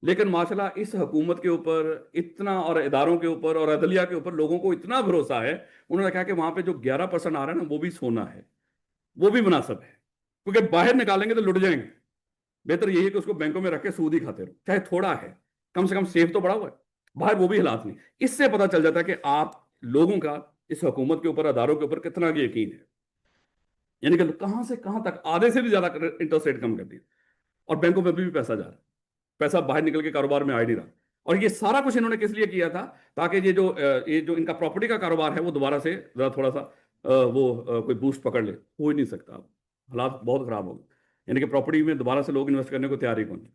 लेकिन माशाल्लाह इस हुकूमत के ऊपर इतना, और इदारों के ऊपर और अदलिया के ऊपर लोगों को इतना भरोसा है, उन्होंने कहा कि वहां पे जो 11% आ रहा है ना, वो भी सोना है, वो भी मुनासिब है, क्योंकि बाहर निकालेंगे तो लुट जाएंगे। बेहतर यही है कि उसको बैंकों में रख के सूद ही खाते रहो, चाहे थोड़ा है, कम से कम सेफ तो बड़ा हुआ है, बाहर वो भी हालात नहीं। इससे पता चल जाता है कि आप लोगों का इस हुकूमत के ऊपर, अदारों के ऊपर कितना यकीन है। यानी कि कहां से कहां तक आधे से भी ज्यादा इंटरेस्ट रेट कम कर दिया, और बैंकों में भी पैसा जा रहा है, पैसा बाहर निकल के कारोबार में आ ही नहीं रहा। और ये सारा कुछ इन्होंने किस लिए किया था, ताकि ये जो इनका प्रॉपर्टी का कारोबार है वो दोबारा से जरा थोड़ा सा कोई बूस्ट पकड़ ले। हो ही नहीं सकता, अब हालात बहुत खराब हो गए। यानी कि प्रॉपर्टी में दोबारा से लोग इन्वेस्ट करने को तैयार ही कौन।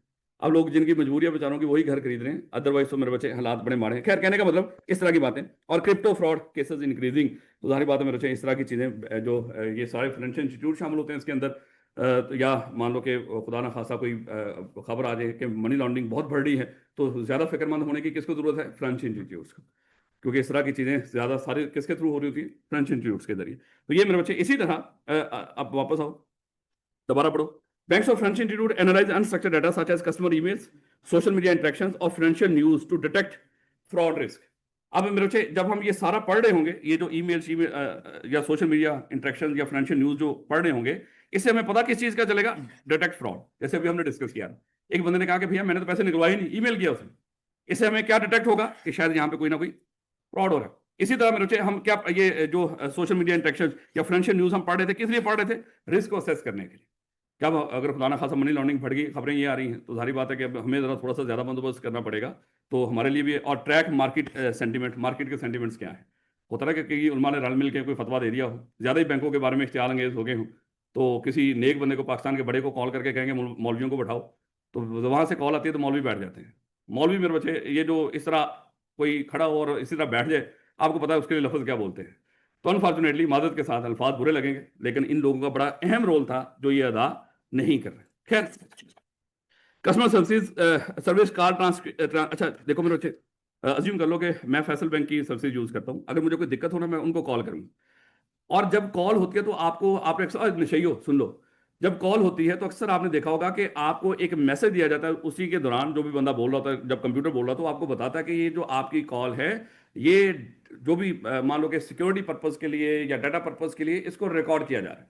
अब लोग जिनकी मजबूरियां बेचारों की वही घर खरीद रहे हैं, अदरवाइज तो मेरे बच्चे हालात बड़े माड़े हैं। खैर कहने का मतलब इस तरह की बातें, और क्रिप्टो फ्रॉड केसेस इंक्रीजिंग, तो जाहिर बात है मेरे बच्चे इस तरह की चीज़ें, जो ये सारे फाइनेंशियल इंस्टीट्यूट शामिल होते हैं इसके अंदर, तो या मान लो कि खुदा ना खासा कोई खबर आ जाए कि मनी लॉन्ड्रिंग बहुत बढ़ रही है, तो ज़्यादा फिक्रमंद होने की किसको ज़रूरत है? फाइनेंशियल इंस्टीट्यूट्स को, क्योंकि इस तरह की चीज़ें ज़्यादा सारी किसके थ्रू हो रही होती है? फाइनेंशियल इंस्टीट्यूट्स के जरिए। तो ये मेरे बच्चे इसी तरह, अब वापस आओ, दोबारा पढ़ो। बैंक्स और financial institute analyse unstructured data such as customer emails, social media interactions और financial news to detect fraud risk. अब मेरे बच्चे जब हम ये सारा पढ़ रहे होंगे, ये जो ईमेल्स या सोशल मीडिया इंटरेक्शन या फाइनेंशियल न्यूज़ जो पढ़ रहे होंगे, इससे हमें पता किस चीज का चलेगा, डिटेक्ट फ्रॉड। जैसे अभी हमने डिस्कस किया, एक बंदे ने कहा कि भैया मैंने तो पैसे निकलवाए नहीं, ईमेल किया उसने, इससे हमें क्या डिटेक्ट होगा कि शायद यहाँ पे कोई ना कोई फ्रॉड हो रहा है। इसी तरह मेरे हम क्या ये जो सोशल मीडिया इंटरेक्शन या फाइनेंशियल न्यूज हम पढ़ रहे थे, किस लिए पढ़ रहे थे, रिस्क को असेस करने के लिए। क्या अगर खुदा खासा मनी लॉन्ड्रिंग फट गई, खबरें ये आ रही हैं, तो सारी बात है कि अब हमें जरा थोड़ा सा ज्यादा बंदोबस्त करना पड़ेगा। तो हमारे लिए भी, और ट्रैक मार्केट सेंटीमेंट, मार्केट के सेंटीमेंट्स क्या है। होता है कि उलमा ने रल मिल के कोई फतवा दे दिया हो, ज्यादा ही बैंकों के बारे में इख्तियार अंगेज हो गए हों, तो किसी नेक बंदे को, पाकिस्तान के बड़े को कॉल करके कहेंगे मौलवियों को बैठाओ, तो वहां से कॉल आती है तो मौलवी बैठ जाते हैं। मौलवी मेरे बच्चे ये जो इस तरह कोई खड़ा हो और इसी तरह बैठ जाए, आपको पता है उसके लिए लफ्ज क्या बोलते हैं। तो अनफॉर्चुनेटली मादत के साथ अल्फाज बुरे लगेंगे, लेकिन इन लोगों का बड़ा अहम रोल था जो ये अदा नहीं कर रहे। खैर, कस्टमर सर्विस सर्विस कॉल अच्छा देखो मेरे बच्चे, अज्यूम कर लो कि मैं फैसल बैंक की सर्विस यूज करता हूं, अगर मुझे कोई दिक्कत हो ना, मैं उनको कॉल करूंगा। और जब कॉल होती है तो आपको, आपने अक्सर नशइयो सुन लो, जब कॉल होती है तो अक्सर आपने देखा होगा कि आपको एक मैसेज दिया जाता है उसी के दौरान, जो भी बंदा बोल रहा होता है, जब कंप्यूटर बोल रहा, तो आपको बताता है कि ये जो आपकी कॉल है, ये जो भी मान लो कि सिक्योरिटी पर्पज के लिए या डाटा पर्पज के लिए इसको रिकॉर्ड किया जा रहा है।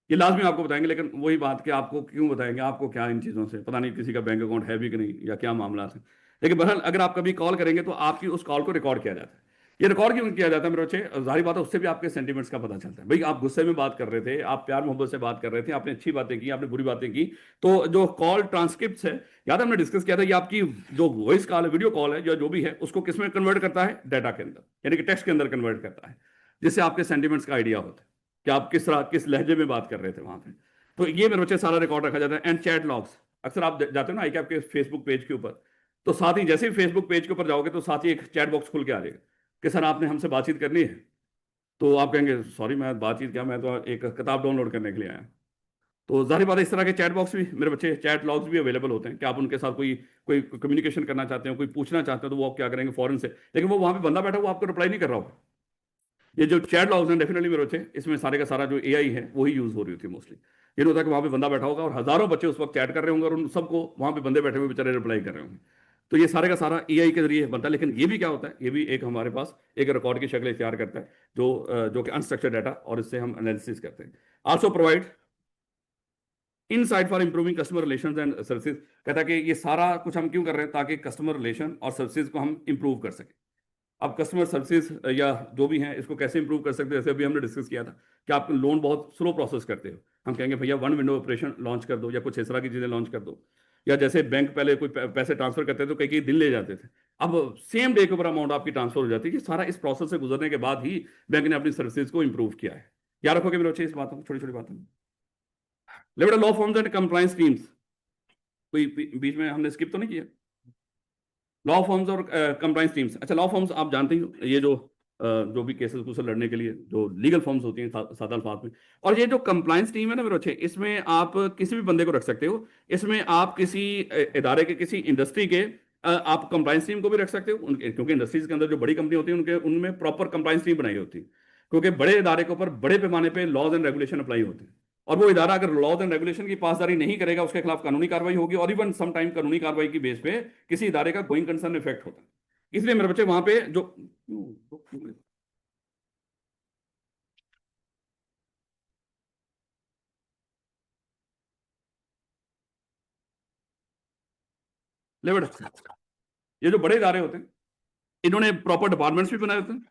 ये लाजमी आपको बताएंगे, लेकिन वही बात कि आपको क्यों बताएंगे, आपको क्या इन चीज़ों से पता नहीं, किसी का बैंक अकाउंट है भी कि नहीं, या क्या मामला है। लेकिन बहरहाल अगर आप कभी कॉल करेंगे तो आपकी उस कॉल को रिकॉर्ड किया जाता है। ये रिकॉर्ड क्यों किया जाता है मेरे बच्चे, जाहिर बात है उससे भी आपके सेंटीमेंट्स का पता चलता है। भाई आप गुस्से में बात कर रहे थे, आप प्यार मोहब्बत से बात कर रहे थे, आपने अच्छी बातें की, आपने बुरी बातें की, तो जो कॉल ट्रांसक्रिप्ट है, याद है हमने डिस्कस किया था, ये आपकी जो वॉइस कॉल है, वीडियो कॉल है, या जो भी है, उसको किस में कन्वर्ट करता है, डाटा के अंदर, यानी कि टेक्स्ट के अंदर कन्वर्ट करता है, जिससे आपके सेंटीमेंट्स का आइडिया होता है कि आप किस तरह, किस लहजे में बात कर रहे थे वहां पे। तो ये मेरे बच्चे सारा रिकॉर्ड रखा जाता है। एंड चैट लॉग्स, अक्सर आप जाते हो ना आई के फेसबुक पेज के ऊपर, तो साथ ही जैसे ही फेसबुक पेज के ऊपर जाओगे तो साथ ही एक चैट बॉक्स खुल के आ जाएगा कि सर आपने हमसे बातचीत करनी है। तो आप कहेंगे सॉरी मैं बातचीत क्या, मैं तो एक किताब डाउनलोड करने के लिए आया। तो जाहिर बात है इस तरह के चैट बॉक्स भी मेरे बच्चे, चैट लॉग्स भी अवेलेबल होते हैं कि आप उनके साथ कोई कोई कम्युनिकेशन करना चाहते हो, कोई पूछना चाहते हो, तो वो आप क्या करेंगे फौरन से, लेकिन वो वहां पे बंदा बैठा, वो आपको रिप्लाई नहीं कर रहा होगा। ये जो चैट लॉग्स हैं डेफिनेटली मेरे बच्चे, इसमें सारे का सारा जो एआई है वही यूज हो रही होती है मोस्टली। ये नहीं होता कि वहां पे बंदा बैठा होगा और हजारों बच्चे उस वक्त चैट कर रहे होंगे और उन सबको वहां पे बंदे बैठे हुए बेचारे रिप्लाई कर रहे होंगे। तो ये सारे का सारा एआई के जरिए बनता है। लेकिन ये भी क्या होता है, ये भी एक हमारे पास एक रिकॉर्ड की शक्ल इख्तियार करता है, जो कि अनस्ट्रक्चर्ड डाटा, और इससे हम एनालिसिस करते हैं। Also provide insight for improving customer relations and services. कहता है कि ये सारा कुछ हम क्यों कर रहे हैं, ताकि कस्टमर रिलेशन और सर्विसेज को हम इंप्रूव कर सकें। अब कस्टमर सर्विसेज या जो भी है, इसको कैसे इंप्रूव कर सकते हैं, जैसे अभी हमने डिस्कस किया था कि आप लोन बहुत स्लो प्रोसेस करते हो, हम कहेंगे भैया वन विंडो ऑपरेशन लॉन्च कर दो, या कुछ इस तरह की चीज़ें लॉन्च कर दो। या जैसे बैंक पहले कोई पैसे ट्रांसफर करते थे तो कई कई दिन ले जाते थे, अब सेम डे के ऊपर अमाउंट आपकी ट्रांसफर हो जाती है। ये सारा इस प्रोसेस से गुजरने के बाद ही बैंक ने अपनी सर्विसेज को इंप्रूव किया है। याद रखोगे मेरे बच्चे इस बातों, छोटी छोटी बातों। लेकिन law forms and compliance teams, कोई बीच में हमने स्किप तो नहीं किया। लॉ फॉर्म्स और कंप्लायंस टीम्स, अच्छा लॉ फॉर्म्स आप जानते हो, ये जो भी केसेस को लड़ने के लिए जो लीगल फॉर्म्स होती हैं सादा अल्फाज में। और ये जो कंप्लायंस टीम है ना मेरे बच्चे, इसमें आप किसी भी बंदे को रख सकते हो, इसमें आप किसी इदारे के, किसी इंडस्ट्री के, आप कंप्लायंस टीम को भी रख सकते हो क्योंकि इंडस्ट्रीज के अंदर जो बड़ी कंपनी होती है उनके उनमें प्रॉपर कंप्लायंस टीम बनाई होती है, क्योंकि बड़े इदारे के ऊपर बड़े पैमाने पर लॉज एंड रेगुलेशन अप्लाई होते हैं। और वो इदारा अगर लॉज एंड रेगुलेशन की पासदारी नहीं करेगा, उसके खिलाफ कानूनी कार्रवाई होगी, और इवन सम टाइम कानूनी कार्रवाई की बेस पे किसी इदारे का गोइंग कंसर्न इफेक्ट होता है। इसलिए मेरे बच्चे वहां पे जो लेवल, ये जो बड़े इदारे होते हैं, इन्होंने प्रॉपर डिपार्टमेंट्स भी बनाए होते हैं।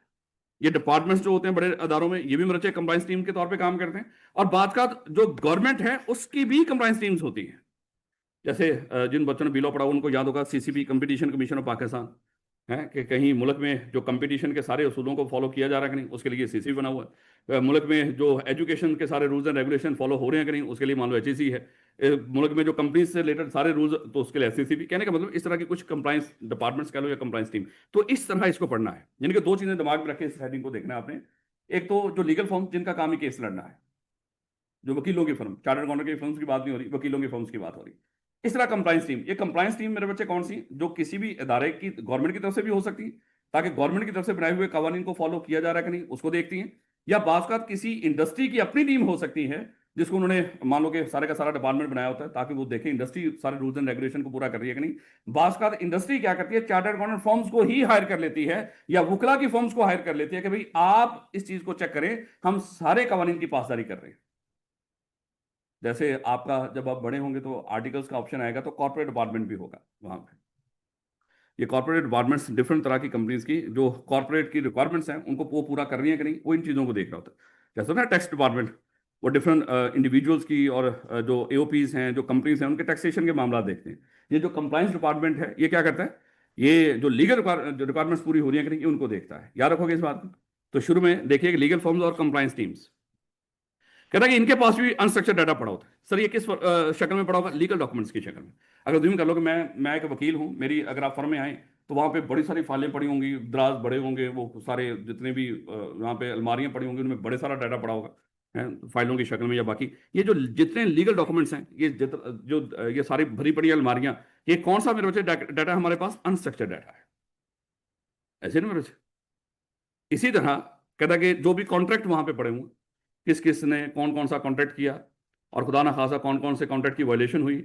ये डिपार्टमेंट्स जो होते हैं बड़े अदारों में, ये भी मेरे बच्चे कंप्लायंस टीम के तौर पे काम करते हैं। और बात का जो गवर्नमेंट है उसकी भी कंप्लायंस टीम्स होती है। जैसे जिन बच्चों ने बिलो पढ़ा उनको याद होगा CCP, competition commission of Pakistan, है कि कहीं मुल्क में जो कंपटीशन के सारे उसूलों को फॉलो किया जा रहा है कि नहीं, उसके लिए सीसीपी बना हुआ है। मुल्क में जो एजुकेशन के सारे रूल्स एंड रेगुलेशन फॉलो हो रहे हैं कि नहीं, उसके लिए मान लो एचईसी है। मुल्क में जो कंपनीज से रिलेटेड सारे रूल्स, तो उसके लिए एससीसी भी। कहने का मतलब इस तरह की कुछ कंप्लायंस डिपार्टमेंट्स कह लो या कंप्लायंस टीम। तो इस तरह इसको पढ़ना है, यानी कि दो चीजें दिमाग में रखे इस हेडिंग को देखना है आपने। एक तो जो लीगल फॉर्म जिनका काम ही केस लड़ना है, जो वकीलों की फर्म, चार्टर्ड अकाउंटेंट की फर्म्स की बात नहीं हो रही, वकीलों की फर्म्स की बात हो रही। इस तरह कंप्लायंस टीम, ये कंप्लायंस टीम मेरे बच्चे कौन सी, जो किसी भी इदारे की, गवर्नमेंट की तरफ से भी हो सकती है, ताकि गवर्नमेंट की तरफ से बनाए हुए कवानीन को फॉलो किया जा रहा है कि नहीं उसको देखती हैं। या बाज़ किसी इंडस्ट्री की अपनी टीम हो सकती है, जिसको उन्होंने मान लो कि सारे का सारा डिपार्टमेंट बनाया होता है, ताकि वो देखें इंडस्ट्री सारे रूल्स एंड रेगुलेशन को पूरा कर रही है कि नहीं। बाज़ इंडस्ट्री क्या करती है, चार्टर्ड अकाउंटेंट फर्म्स को ही हायर कर लेती है, या वकला की फर्म्स को हायर कर लेती है कि भाई आप इस चीज को चेक करें, हम सारे कवानीन की पासदारी कर रहे हैं। जैसे आपका जब आप बड़े होंगे तो आर्टिकल्स का ऑप्शन आएगा, तो कॉर्पोरेट डिपार्टमेंट भी होगा वहां पे। ये कॉर्पोरेट डिपार्टमेंट्स डिफरेंट तरह की कंपनीज की जो कॉर्पोरेट की रिक्वायरमेंट्स हैं उनको वो पूरा कर रही है कि नहीं, वो इन चीज़ों को देख रहा होता है। जैसे ना टैक्स डिपार्टमेंट, वो डिफरेंट इंडिविजुअल्स की और जो एओपीज हैं, जो कंपनीज हैं, उनके टैक्सेशन के मामला देखते हैं। ये जो कंप्लाइंस डिपार्टमेंट है, ये क्या करता है, ये जो लीगल रिक्वायरमेंट्स पूरी हो रही है कि नहीं, ये उनको देखता है। याद रखोगे इस बात को। तो शुरू में देखिए लीगल फर्म्स और कंप्लाइंस टीम्स, कहता है कि इनके पास भी अनस्ट्रक्चर्ड डाटा पड़ा होता है। सर ये किस शक्ल में पड़ा होगा, लीगल डॉक्यूमेंट्स की शक्ल में। अगर तुम कर लो कि मैं एक वकील हूं, मेरी अगर आप फर्म में आए तो वहां पे बड़ी सारी फाइलें पड़ी होंगी, दराज बड़े होंगे, वो सारे जितने भी वहां पे अलमारियां पड़ी होंगी, उनमें बड़े सारा डाटा पड़ा होगा है, फाइलों की शक्ल में या बाकी। ये जो जितने लीगल डॉक्यूमेंट्स हैं, ये जो ये सारी भरी पड़ी अलमारियां, ये कौन सा मेरे बच्चे डाटा हमारे पास, अनस्ट्रक्चर्ड डाटा है। ऐसे ना मेरे बच्चे। इसी तरह कहता है कि जो भी कॉन्ट्रैक्ट वहां पे पड़े हुए, किस किस ने कौन कौन सा कॉन्ट्रैक्ट किया, और खुदा ना खासा कौन कौन से कॉन्ट्रैक्ट की वायलेशन हुई,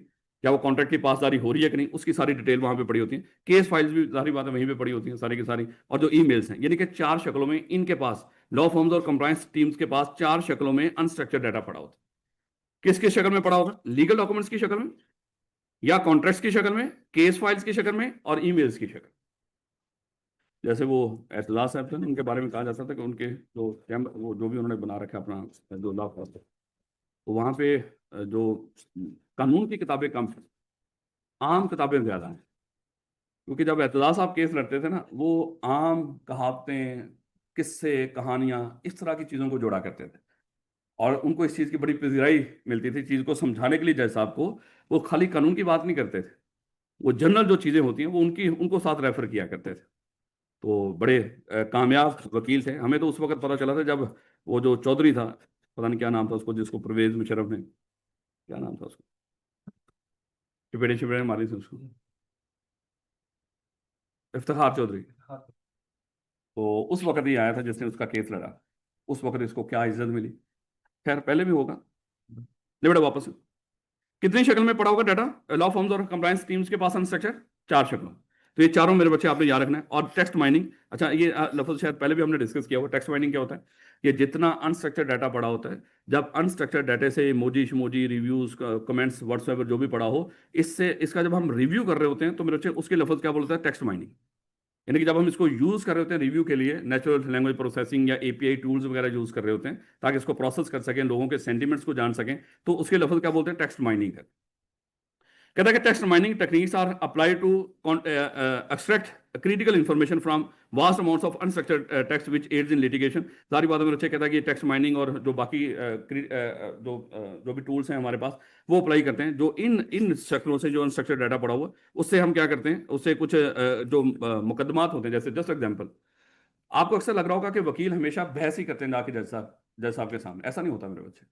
या वो कॉन्ट्रैक्ट की पासदारी हो रही है कि नहीं, उसकी सारी डिटेल वहां पे पड़ी होती है। केस फाइल्स भी सारी बातें वहीं पे पड़ी होती हैं सारी की सारी। और जो ईमेल्स हैं, यानी कि चार शक्लों में इनके पास, लॉ फर्म्स और कंप्लायंस टीम्स के पास चार शक्लों में अनस्ट्रक्चर्ड डाटा पड़ा होता है। किस किस शक्ल में पड़ा होगा, लीगल डॉक्यूमेंट्स की शक्ल में, या कॉन्ट्रैक्ट्स की शक्ल में, केस फाइल्स की शक्ल में, और ईमेल्स की शक्ल। जैसे वो एतजाज साहब थे, उनके बारे में कहा जाता था कि उनके जो वो जो भी उन्होंने बना रखा अपना जो लॉ फर्म, तो वहाँ पे जो कानून की किताबें कम हैं, आम किताबें ज़्यादा हैं। क्योंकि जब एतजाज साहब केस लड़ते थे ना, वो आम कहावतें, किस्से, कहानियाँ, इस तरह की चीज़ों को जोड़ा करते थे। और उनको इस चीज़ की बड़ी पजीराई मिलती थी, चीज़ को समझाने के लिए जज साहब को। वो खाली कानून की बात नहीं करते थे, वो जनरल जो चीज़ें होती हैं वो उनको साथ रेफर किया करते थे। तो बड़े कामयाब वकील थे। हमें तो उस वक्त पता चला था जब वो जो चौधरी था, पता नहीं क्या नाम था उसको, जिसको परवेज मुशर्रफ ने, क्या नाम था उसको, चिपेड़े चिपेड़े मारी थी उसको, इफ्तिखार चौधरी। तो उस वक्त ही आया था जिसने उसका केस लड़ा। उस वक्त इसको क्या इज्जत मिली। खैर पहले भी होगा। ले बेटा वापस। कितनी शक्ल में पड़ा होगा डाटा लॉ फॉर्म्स और कंप्लायंस टीम्स के पास अनस्ट्रक्चर, चार शक्लों। तो ये चारों मेरे बच्चे आपने याद रखना है। और टेक्स्ट माइनिंग, अच्छा ये लफ्ज शायद पहले भी हमने डिस्कस किया हुआ। टेक्स्ट माइनिंग क्या होता है, ये जितना अनस्ट्रक्चर्ड डाटा पड़ा होता है, जब अनस्ट्रक्चर्ड डाटा से इमोजी शिमोजी रिव्यूज कमेंट्स व्हाट्सएवर जो भी पड़ा हो, इससे इसका जब हम रिव्यू कर रहे होते हैं तो मेरे बच्चे उसके लफ्ज क्या बोलते हैं, टेक्स्ट माइनिंग। यानी कि जब हम इसको यूज कर रहे होते हैं रिव्यू के लिए, नेचुरल लैंग्वेज प्रोसेसिंग या एपीआई टूल्स वगैरह यूज कर रहे होते हैं ताकि इसको प्रोसेस कर सकें, लोगों के सेंटिमेंट्स को जान सकें, तो उसके लफ्ज क्या बोलते हैं, टेक्स्ट माइनिंग है। कहता है कि text mining techniques are apply to extract critical information from vast amounts of unstructured text which aids in litigation. सारी बातों में अच्छे कहता है कि टेक्स्ट माइनिंग और जो बाकी जो भी टूल्स हैं हमारे पास, वो अप्लाई करते हैं जो इन इन शक्लों से जो अनस्ट्रक्चर्ड डाटा पड़ा हुआ, उससे हम क्या करते हैं, उससे कुछ जो मुकदमात होते हैं, जैसे जस्ट एग्जाम्पल, आपको अक्सर लग रहा होगा कि वकील हमेशा बहस ही करते हैं जाके जज साहब के सामने। ऐसा नहीं होता मेरे बच्चे।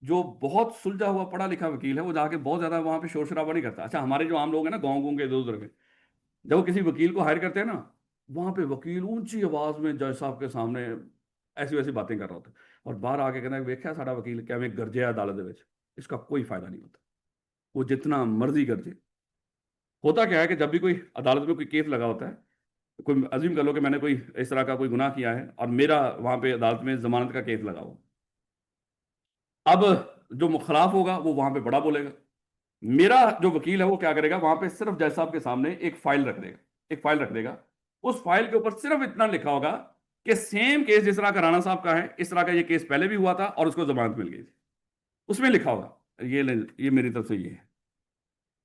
जो बहुत सुलझा हुआ पढ़ा लिखा वकील है वो जाके बहुत ज्यादा वहां पे शोर शराबा नहीं करता। अच्छा हमारे जो आम लोग हैं ना, गाँव गाँव के इधर उधर के, जब वो किसी वकील को हायर करते हैं ना, वहां पे वकील ऊंची आवाज में जज साहब के सामने ऐसी वैसी बातें कर रहा होता है, और बाहर आके कहना वेख्या साड़ा वकील क्या में गरजे अदालत दे विच। इसका कोई फायदा नहीं होता, वो जितना मर्जी गरजे। होता क्या है कि जब भी कोई अदालत में कोई केस लगा होता है, कोई अजीम कर लो कि मैंने कोई इस तरह का कोई गुनाह किया है और मेरा वहां पे अदालत में जमानत का केस लगा हो, अब जो मुखलाफ होगा वो वहां पे बड़ा बोलेगा। मेरा जो वकील है वो क्या करेगा, वहां पे सिर्फ जज साहब के सामने एक फाइल रख देगा, एक फाइल रख देगा। उस फाइल के ऊपर सिर्फ इतना लिखा होगा कि सेम केस जिस तरह का राणा साहब का है, इस तरह का ये केस पहले भी हुआ था और उसको जमानत मिल गई थी। उसमें लिखा होगा ये मेरी तरफ से ये है,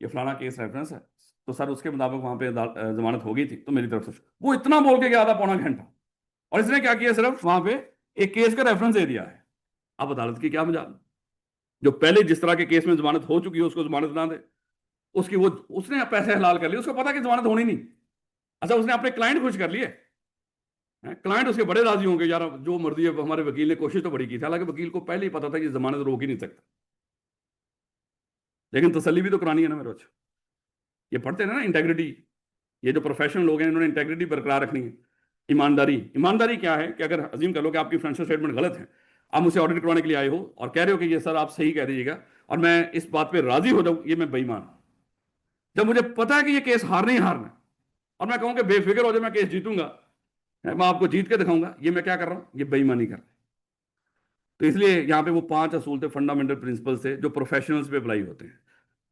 ये फलाना केस रेफरेंस है, तो सर उसके मुताबिक वहां पे जमानत हो गई थी तो मेरी तरफ से। वो इतना बोल के गया आधा पौना घंटा, और इसने क्या किया, सिर्फ वहां पे एक केस का रेफरेंस दे दिया है। अब अदालत की क्या मजाल, जो पहले जिस तरह के केस में जमानत हो चुकी है उसको जमानत ना दे, उसकी वो उसने पैसे हलाल कर लिए, उसको पता कि जमानत होनी नहीं। अच्छा उसने अपने क्लाइंट खुश कर लिए, क्लाइंट उसके बड़े राजी होंगे, यार जो मर्जी है, हमारे वकील ने कोशिश तो बड़ी की थी। हालांकि वकील को पहले ही पता था कि जमानत रोक ही नहीं सकता, लेकिन तसल्ली भी तो करानी है ना मेरे बच्चे। ये पढ़ते हैं ना इंटेग्रिटी, ये जो प्रोफेशनल लोग हैं इन्होंने इंटेग्रिटी बरकरार रखनी है। ईमानदारी, ईमानदारी क्या है कि अगर अजीम कर लो कि आपकी फाइनेंशियल स्टेटमेंट गलत है, आप मुझसे ऑडिट करवाने के लिए आए हो और कह रहे हो कि ये सर आप सही कह दीजिएगा, और मैं इस बात पे राजी हो जाऊं, ये मैं बेईमान हूं। जब मुझे पता है कि ये केस हारना ही हारना है, और मैं कहूं कि बेफिक्र हो जाए मैं केस जीतूंगा, मैं आपको जीत के दिखाऊंगा, ये मैं क्या कर रहा हूं, ये बेईमानी कर रहा हूं। तो इसलिए यहाँ पे वो 5 असूल थे, फंडामेंटल प्रिंसिपल्स थे, जो प्रोफेशनल्स पे अप्लाई होते हैं।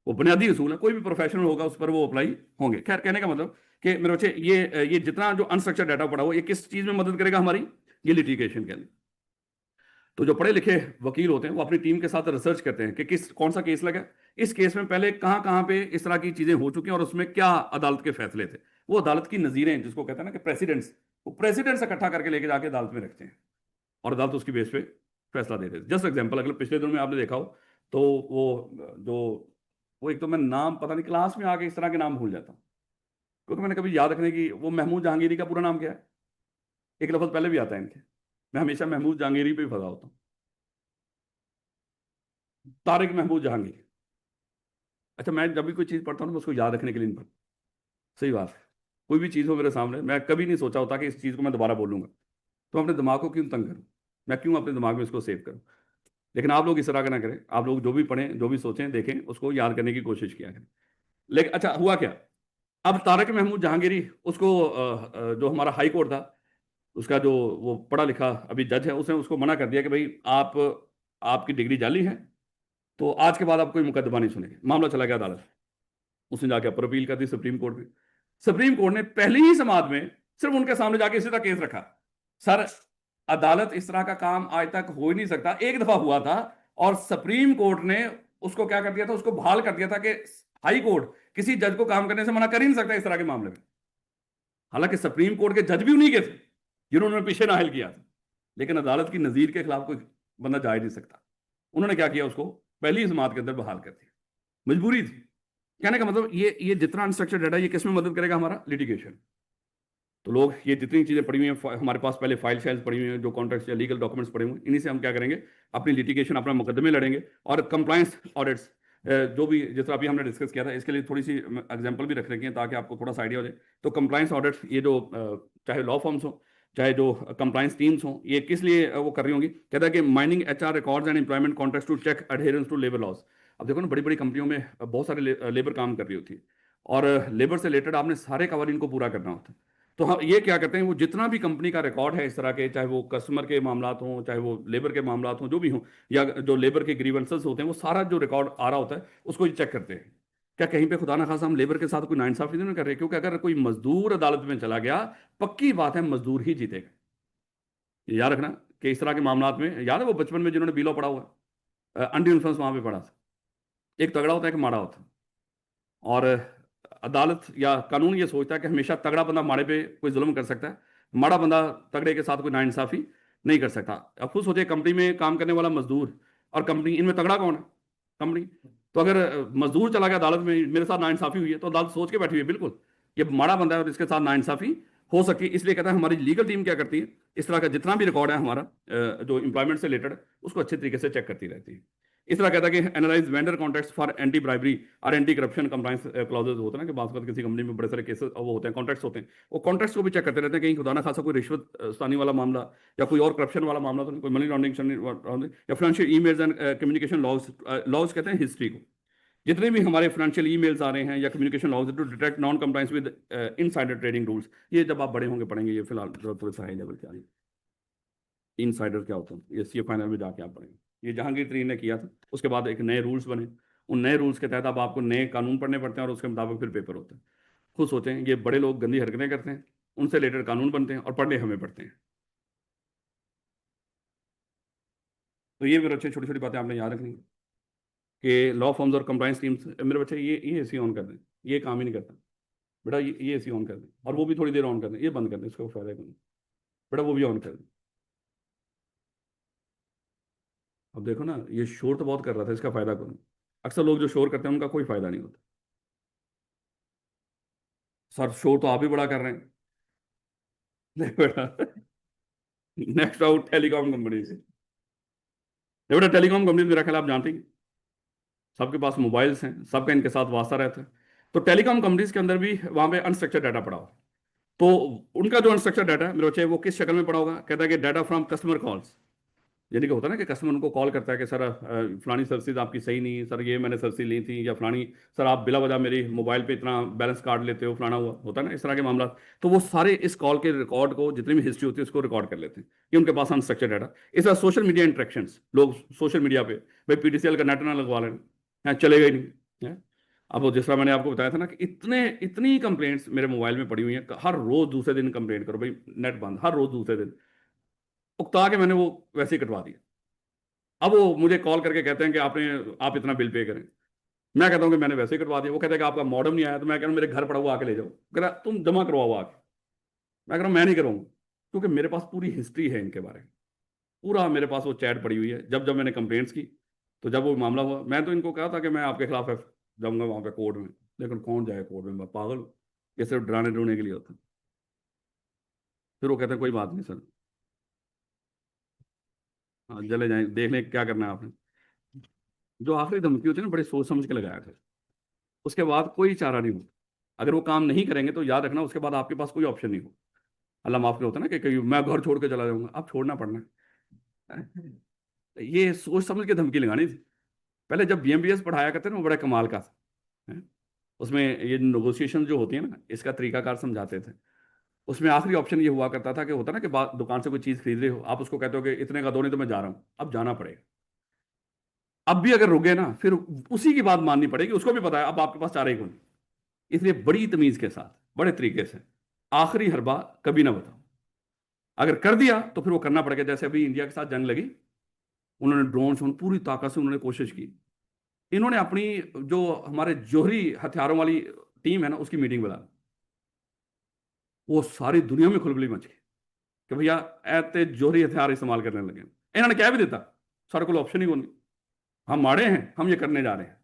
वो बुनियादी असूल है, कोई भी प्रोफेशनल होगा उस पर वो अप्लाई होंगे। खैर, कहने का मतलब कि मेरे बच्चे, ये जितना जो अनस्ट्रक्चर्ड डाटा पड़ा हो, ये किस चीज में मदद करेगा हमारी? ये लिटिगेशन के अंदर। तो जो पढ़े लिखे वकील होते हैं वो अपनी टीम के साथ रिसर्च करते हैं कि कौन सा केस लगा, इस केस में पहले कहाँ कहाँ पे इस तरह की चीजें हो चुकी हैं और उसमें क्या अदालत के फैसले थे। वो अदालत की नजीरें, जिसको कहते हैं ना कि प्रेसिडेंट्स, वो प्रेसिडेंट्स इकट्ठा करके लेके जाके अदालत में रखते हैं और अदालत उसकी बेस पे फैसला देते हैं। जस्ट एग्जाम्पल, अगर पिछले दिनों में आपने देखा हो तो जो वो एक तो मैं नाम पता नहीं, क्लास में आके इस तरह के नाम भूल जाता हूँ, क्योंकि मैंने कभी याद रखने की, वो महमूद जहांगीरी का पूरा नाम क्या है? एक लफ्ज पहले भी आता है इनके, मैं हमेशा महमूद जहांगीरी पे ही फंसा होता हूँ। तारिक महमूद जहांगीर। अच्छा, मैं जब भी कोई चीज़ पढ़ता हूँ ना, मैं उसको याद रखने के लिए नहीं पढ़ता। सही बात है। कोई भी चीज़ हो मेरे सामने, मैं कभी नहीं सोचा होता कि इस चीज़ को मैं दोबारा बोलूंगा, तो अपने दिमाग को क्यों तंग करूँ, मैं क्यों अपने दिमाग में इसको सेव करूँ। लेकिन आप लोग इस तरह का ना करें, आप लोग जो भी पढ़ें, जो भी सोचें, देखें, उसको याद करने की कोशिश किया करें। लेकिन अच्छा हुआ क्या, अब तारिक महमूद जहांगीरी, उसको जो हमारा हाई कोर्ट था, उसका जो वो पढ़ा लिखा अभी जज है, उसने उसको मना कर दिया कि भाई आप, आपकी डिग्री जाली है, तो आज के बाद आप कोई मुकदमा नहीं सुनेंगे। मामला चला गया अदालत। उसने जाके अपर अपील कर दी सुप्रीम कोर्ट में। सुप्रीम कोर्ट ने पहली ही समाअत में सिर्फ उनके सामने जाके इसी तरह केस रखा। सर, अदालत इस तरह का काम आज तक हो ही नहीं सकता, एक दफा हुआ था और सुप्रीम कोर्ट ने उसको क्या कर दिया था, उसको बहाल कर दिया था कि हाई कोर्ट किसी जज को काम करने से मना कर ही नहीं सकता इस तरह के मामले में। हालांकि सुप्रीम कोर्ट के जज भी उन्हीं के थे जिन्होंने पीछे नाहिल किया था, लेकिन अदालत की नजीर के खिलाफ कोई बंदा जा ही नहीं सकता। उन्होंने क्या किया, उसको पहली समाअत के अंदर बहाल कर दिया। मजबूरी थी। कहने का मतलब ये जितना अनस्ट्रक्चर्ड डाटा, ये किसमें मदद करेगा? हमारा लिटिगेशन। तो लोग ये जितनी चीजें पड़ी हुई हैं हमारे पास, पहले फाइल शाइल्स पड़ी हुई हैं, जो कॉन्ट्रैक्ट्स या लीगल डॉक्यूमेंट्स पड़े हुए हैं, इन्हीं से हम क्या करेंगे, अपनी लिटिगेशन, अपना मुकदमे लड़ेंगे। और कंप्लायंस ऑडिट्स, जो भी जिस तरह अभी हमने डिस्कस किया था, इसके लिए थोड़ी सी एग्जांपल भी रख रखी हैं ताकि आपको थोड़ा सा आइडिया हो जाए। तो कंप्लायंस ऑडिट, ये जो चाहे लॉ फॉर्म्स हो, चाहे जो कंप्लायंस टीम्स हों, ये किस लिए वो कर रही होंगी? कहता है कि mining HR records and employment contracts to check adherence to labour laws. अब देखो ना, बड़ी बड़ी कंपनियों में बहुत सारे लेबर काम कर रही होती है, और लेबर से रिलेटेड आपने सारे कवानीन को पूरा करना होता है। तो हम ये क्या करते हैं, वो जितना भी कंपनी का रिकॉर्ड है इस तरह के, चाहे वो कस्टमर के मामलात हों, चाहे वो लेबर के मामलात हों, जो भी हों, या जो लेबर के ग्रीवेंसेस होते हैं, वो सारा जो रिकॉर्ड आ रहा होता है उसको ये चेक करते हैं। क्या कहीं पे खुदा ना खासा हम लेबर के साथ कोई नाइंसाफी तो नहीं कर रहे? क्योंकि अगर कोई मजदूर अदालत में चला गया, पक्की बात है मजदूर ही जीतेगा। ये याद रखना कि इस तरह के मामलात में, याद है वो बचपन में जिन्होंने बीलो पढ़ा हुआ, अंडी इन्फ्लुएंस वहां पे पढ़ा था, एक तगड़ा होता है, एक माड़ा होता है। और अदालत या कानून ये सोचता है कि हमेशा तगड़ा बंदा माड़े पे कोई जुल्म कर सकता है, माड़ा बंदा तगड़े के साथ कोई नाइंसाफी नहीं कर सकता। अब खुद सोचिए, कंपनी में काम करने वाला मजदूर और कंपनी, इनमें तगड़ा कौन है? कंपनी। तो अगर मजदूर चला गया अदालत में, मेरे साथ नाइंसाफी हुई है, तो अदालत सोच के बैठी हुई है बिल्कुल ये माड़ा बंदा है और इसके साथ नाइंसाफी हो सकती है। इसलिए कहता है हमारी लीगल टीम क्या करती है, इस तरह का जितना भी रिकॉर्ड है हमारा जो इंप्लॉयमेंट से रिलेटेड, उसको अच्छे तरीके से चेक करती रहती है। इस तरह कहता है कि analyse vendor contracts for anti bribery और एंटी करप्शन कंप्लायंस क्लॉजेज होते हैं ना, कि बात किसी कंपनी में बड़े सारे केसेस वो होते हैं, कॉन्ट्रैक्ट्स होते हैं, वो कॉन्ट्रैक्ट्स को भी चेक करते रहते हैं, कहीं खुदा ना खासा कोई रिश्वत स्थानी वाला मामला या कोई और करप्शन वाला मामला तो नहीं, कोई मनी लॉन्ड्रिंग या financial emails and communication logs. Logs कहते हैं हिस्ट्री को, जितने भी हमारे फाइनेंशियल ईमेल्स आ रहे हैं या communication logs to detect non compliance with insider trading rules. ये जब आप बड़े होंगे पढ़ेंगे, ये फिलहाल थोड़ा सा हाई लेवल के आ रही है। इनसाइडर क्या होता है, ये सी फाइनल में जाके आप पढ़ेंगे। ये जहांगीर तरीन ने किया था, उसके बाद एक नए रूल्स बने, उन नए रूल्स के तहत अब आपको नए कानून पढ़ने पड़ते हैं और उसके मुताबिक फिर पेपर होते हैं। खुद सोचें, ये बड़े लोग गंदी हरकतें करते हैं, उनसे रिलेटेड कानून बनते हैं और पढ़ने हमें पड़ते हैं। तो ये मेरे अच्छे छोटी छोटी बातें आपने याद रखनी है कि लॉ फॉर्म्स और कंप्लायंस टीम्स। मेरे बच्चे ये AC ऑन कर दें, ये काम ही नहीं करता बेटा, ये AC ऑन कर दें, और वो भी थोड़ी देर ऑन कर दें, ये बंद कर दें, इसका फायदा नहीं बेटा, वो भी ऑन कर दें। अब देखो ना, ये शोर तो बहुत कर रहा था, इसका फायदा कौन? अक्सर लोग जो शोर करते हैं उनका कोई फायदा नहीं होता। सर शोर तो आप ही बड़ा कर रहे हैं। नहीं बेटा, नेक्स्ट आउट टेलीकॉम कंपनी से। नहीं बेटा, टेलीकॉम कंपनी मेरा ख्याल आप जानते हैं, सबके पास मोबाइल्स हैं, सबका इनके साथ वास्ता रहता है। तो टेलीकॉम कंपनीज के अंदर भी वहां पे अनस्ट्रक्चर्ड डाटा पड़ा हो, तो उनका जो अनस्ट्रक्चर्ड डाटा है मेरे बच्चे, वो किस शक्ल में पड़ा होगा? कहता है कि डाटा फ्रॉम कस्टमर कॉल्स, यानी कि होता है ना कि कस्टमर उनको कॉल करता है कि सर फलानी सर्विसेज आपकी सही नहीं, सर ये मैंने सर्विस ली थी, या फलानी सर आप बिला वजह मेरी मोबाइल पे इतना बैलेंस काट लेते हो, फलाना हुआ होता है ना इस तरह के मामला। तो वो सारे इस कॉल के रिकॉर्ड को, जितनी भी हिस्ट्री होती है उसको रिकॉर्ड कर लेते हैं, ये उनके पास अनस्ट्रक्चर्ड डाटा। इस तरह सोशल मीडिया इंट्रैक्शंस, लोग सोशल मीडिया पे भाई पीटीसीएल का नेट ना लगवा लेना, चलेगा ही नहीं है। अब वो जिस तरह मैंने आपको बताया था ना कि इतनी कंप्लेंट्स मेरे मोबाइल में पड़ी हुई हैं, हर रोज दूसरे दिन कंप्लेंट करो भाई नेट बंद, हर रोज दूसरे दिन, उकता के मैंने वो वैसे ही कटवा दिया। अब वो मुझे कॉल करके कहते हैं कि आप इतना बिल पे करें। मैं कहता हूँ कि मैंने वैसे ही कटवा दिया। वो कहते हैं कि आपका मॉडम नहीं आया, तो मैं कह रहा हूँ मेरे घर पड़ा हुआ आके ले जाओ। कह रहा तुम जमा करवाओ आके। मैं कह रहा हूँ मैं नहीं करवाऊँ, क्योंकि मेरे पास पूरी हिस्ट्री है इनके बारे में, पूरा मेरे पास वो चैट पड़ी हुई है। जब जब मैंने कंप्लेंट्स की, तो जब वो मामला हुआ, मैं तो इनको कहा था कि मैं आपके खिलाफ जाऊंगा वहां पे कोर्ट में, लेकिन कौन जाए कोर्ट में, मैं पागल हूँ। ये सिर्फ डराने डराने के लिए होता है। फिर वो कहते हैं कोई बात नहीं सर, हाँ चले जाए, देख लें क्या करना है आपने। जो आखिरी धमकी होती है ना, बड़े सोच समझ के लगाया था। उसके बाद कोई चारा नहीं हो। अगर वो काम नहीं करेंगे तो याद रखना उसके बाद आपके पास कोई ऑप्शन नहीं हो। अल्लाह माफ करे, होता है ना कि कहीं मैं घर छोड़ के चला जाऊंगा, अब छोड़ना पड़ना है। ये सोच समझ के धमकी लगानी थी। पहले जब बीएमबीएस पढ़ाया करते थे ना, वो बड़ा कमाल का था, है? उसमें ये नेगोशिएशन जो होती है ना, इसका तरीकाकार समझाते थे। उसमें आखिरी ऑप्शन ये हुआ करता था कि होता ना कि दुकान से कोई चीज़ खरीद रहे हो, आप उसको कहते हो कि इतने का दो नहीं तो मैं जा रहा हूँ, अब जाना पड़ेगा। अब भी अगर रुके ना, फिर उसी की बात माननी पड़ेगी, उसको भी पता है अब आपके पास चारा ही कौन। इसलिए बड़ी तमीज के साथ, बड़े तरीके से, आखिरी हरबा कभी ना बताओ। अगर कर दिया तो फिर वो करना पड़ेगा। जैसे अभी इंडिया के साथ जंग लगी, उन्होंने ड्रोन से पूरी ताकत से उन्होंने कोशिश की। इन्होंने अपनी जो हमारे जोहरी हथियारों वाली टीम है ना, उसकी मीटिंग बुला, वो सारी दुनिया में खुलबली मच गई कि भैया ऐते जोहरी हथियार इस्तेमाल करने लगे। इन्होंने क्या भी देता, सारे को ऑप्शन ही कौन, हम मारे हैं, हम ये करने जा रहे हैं।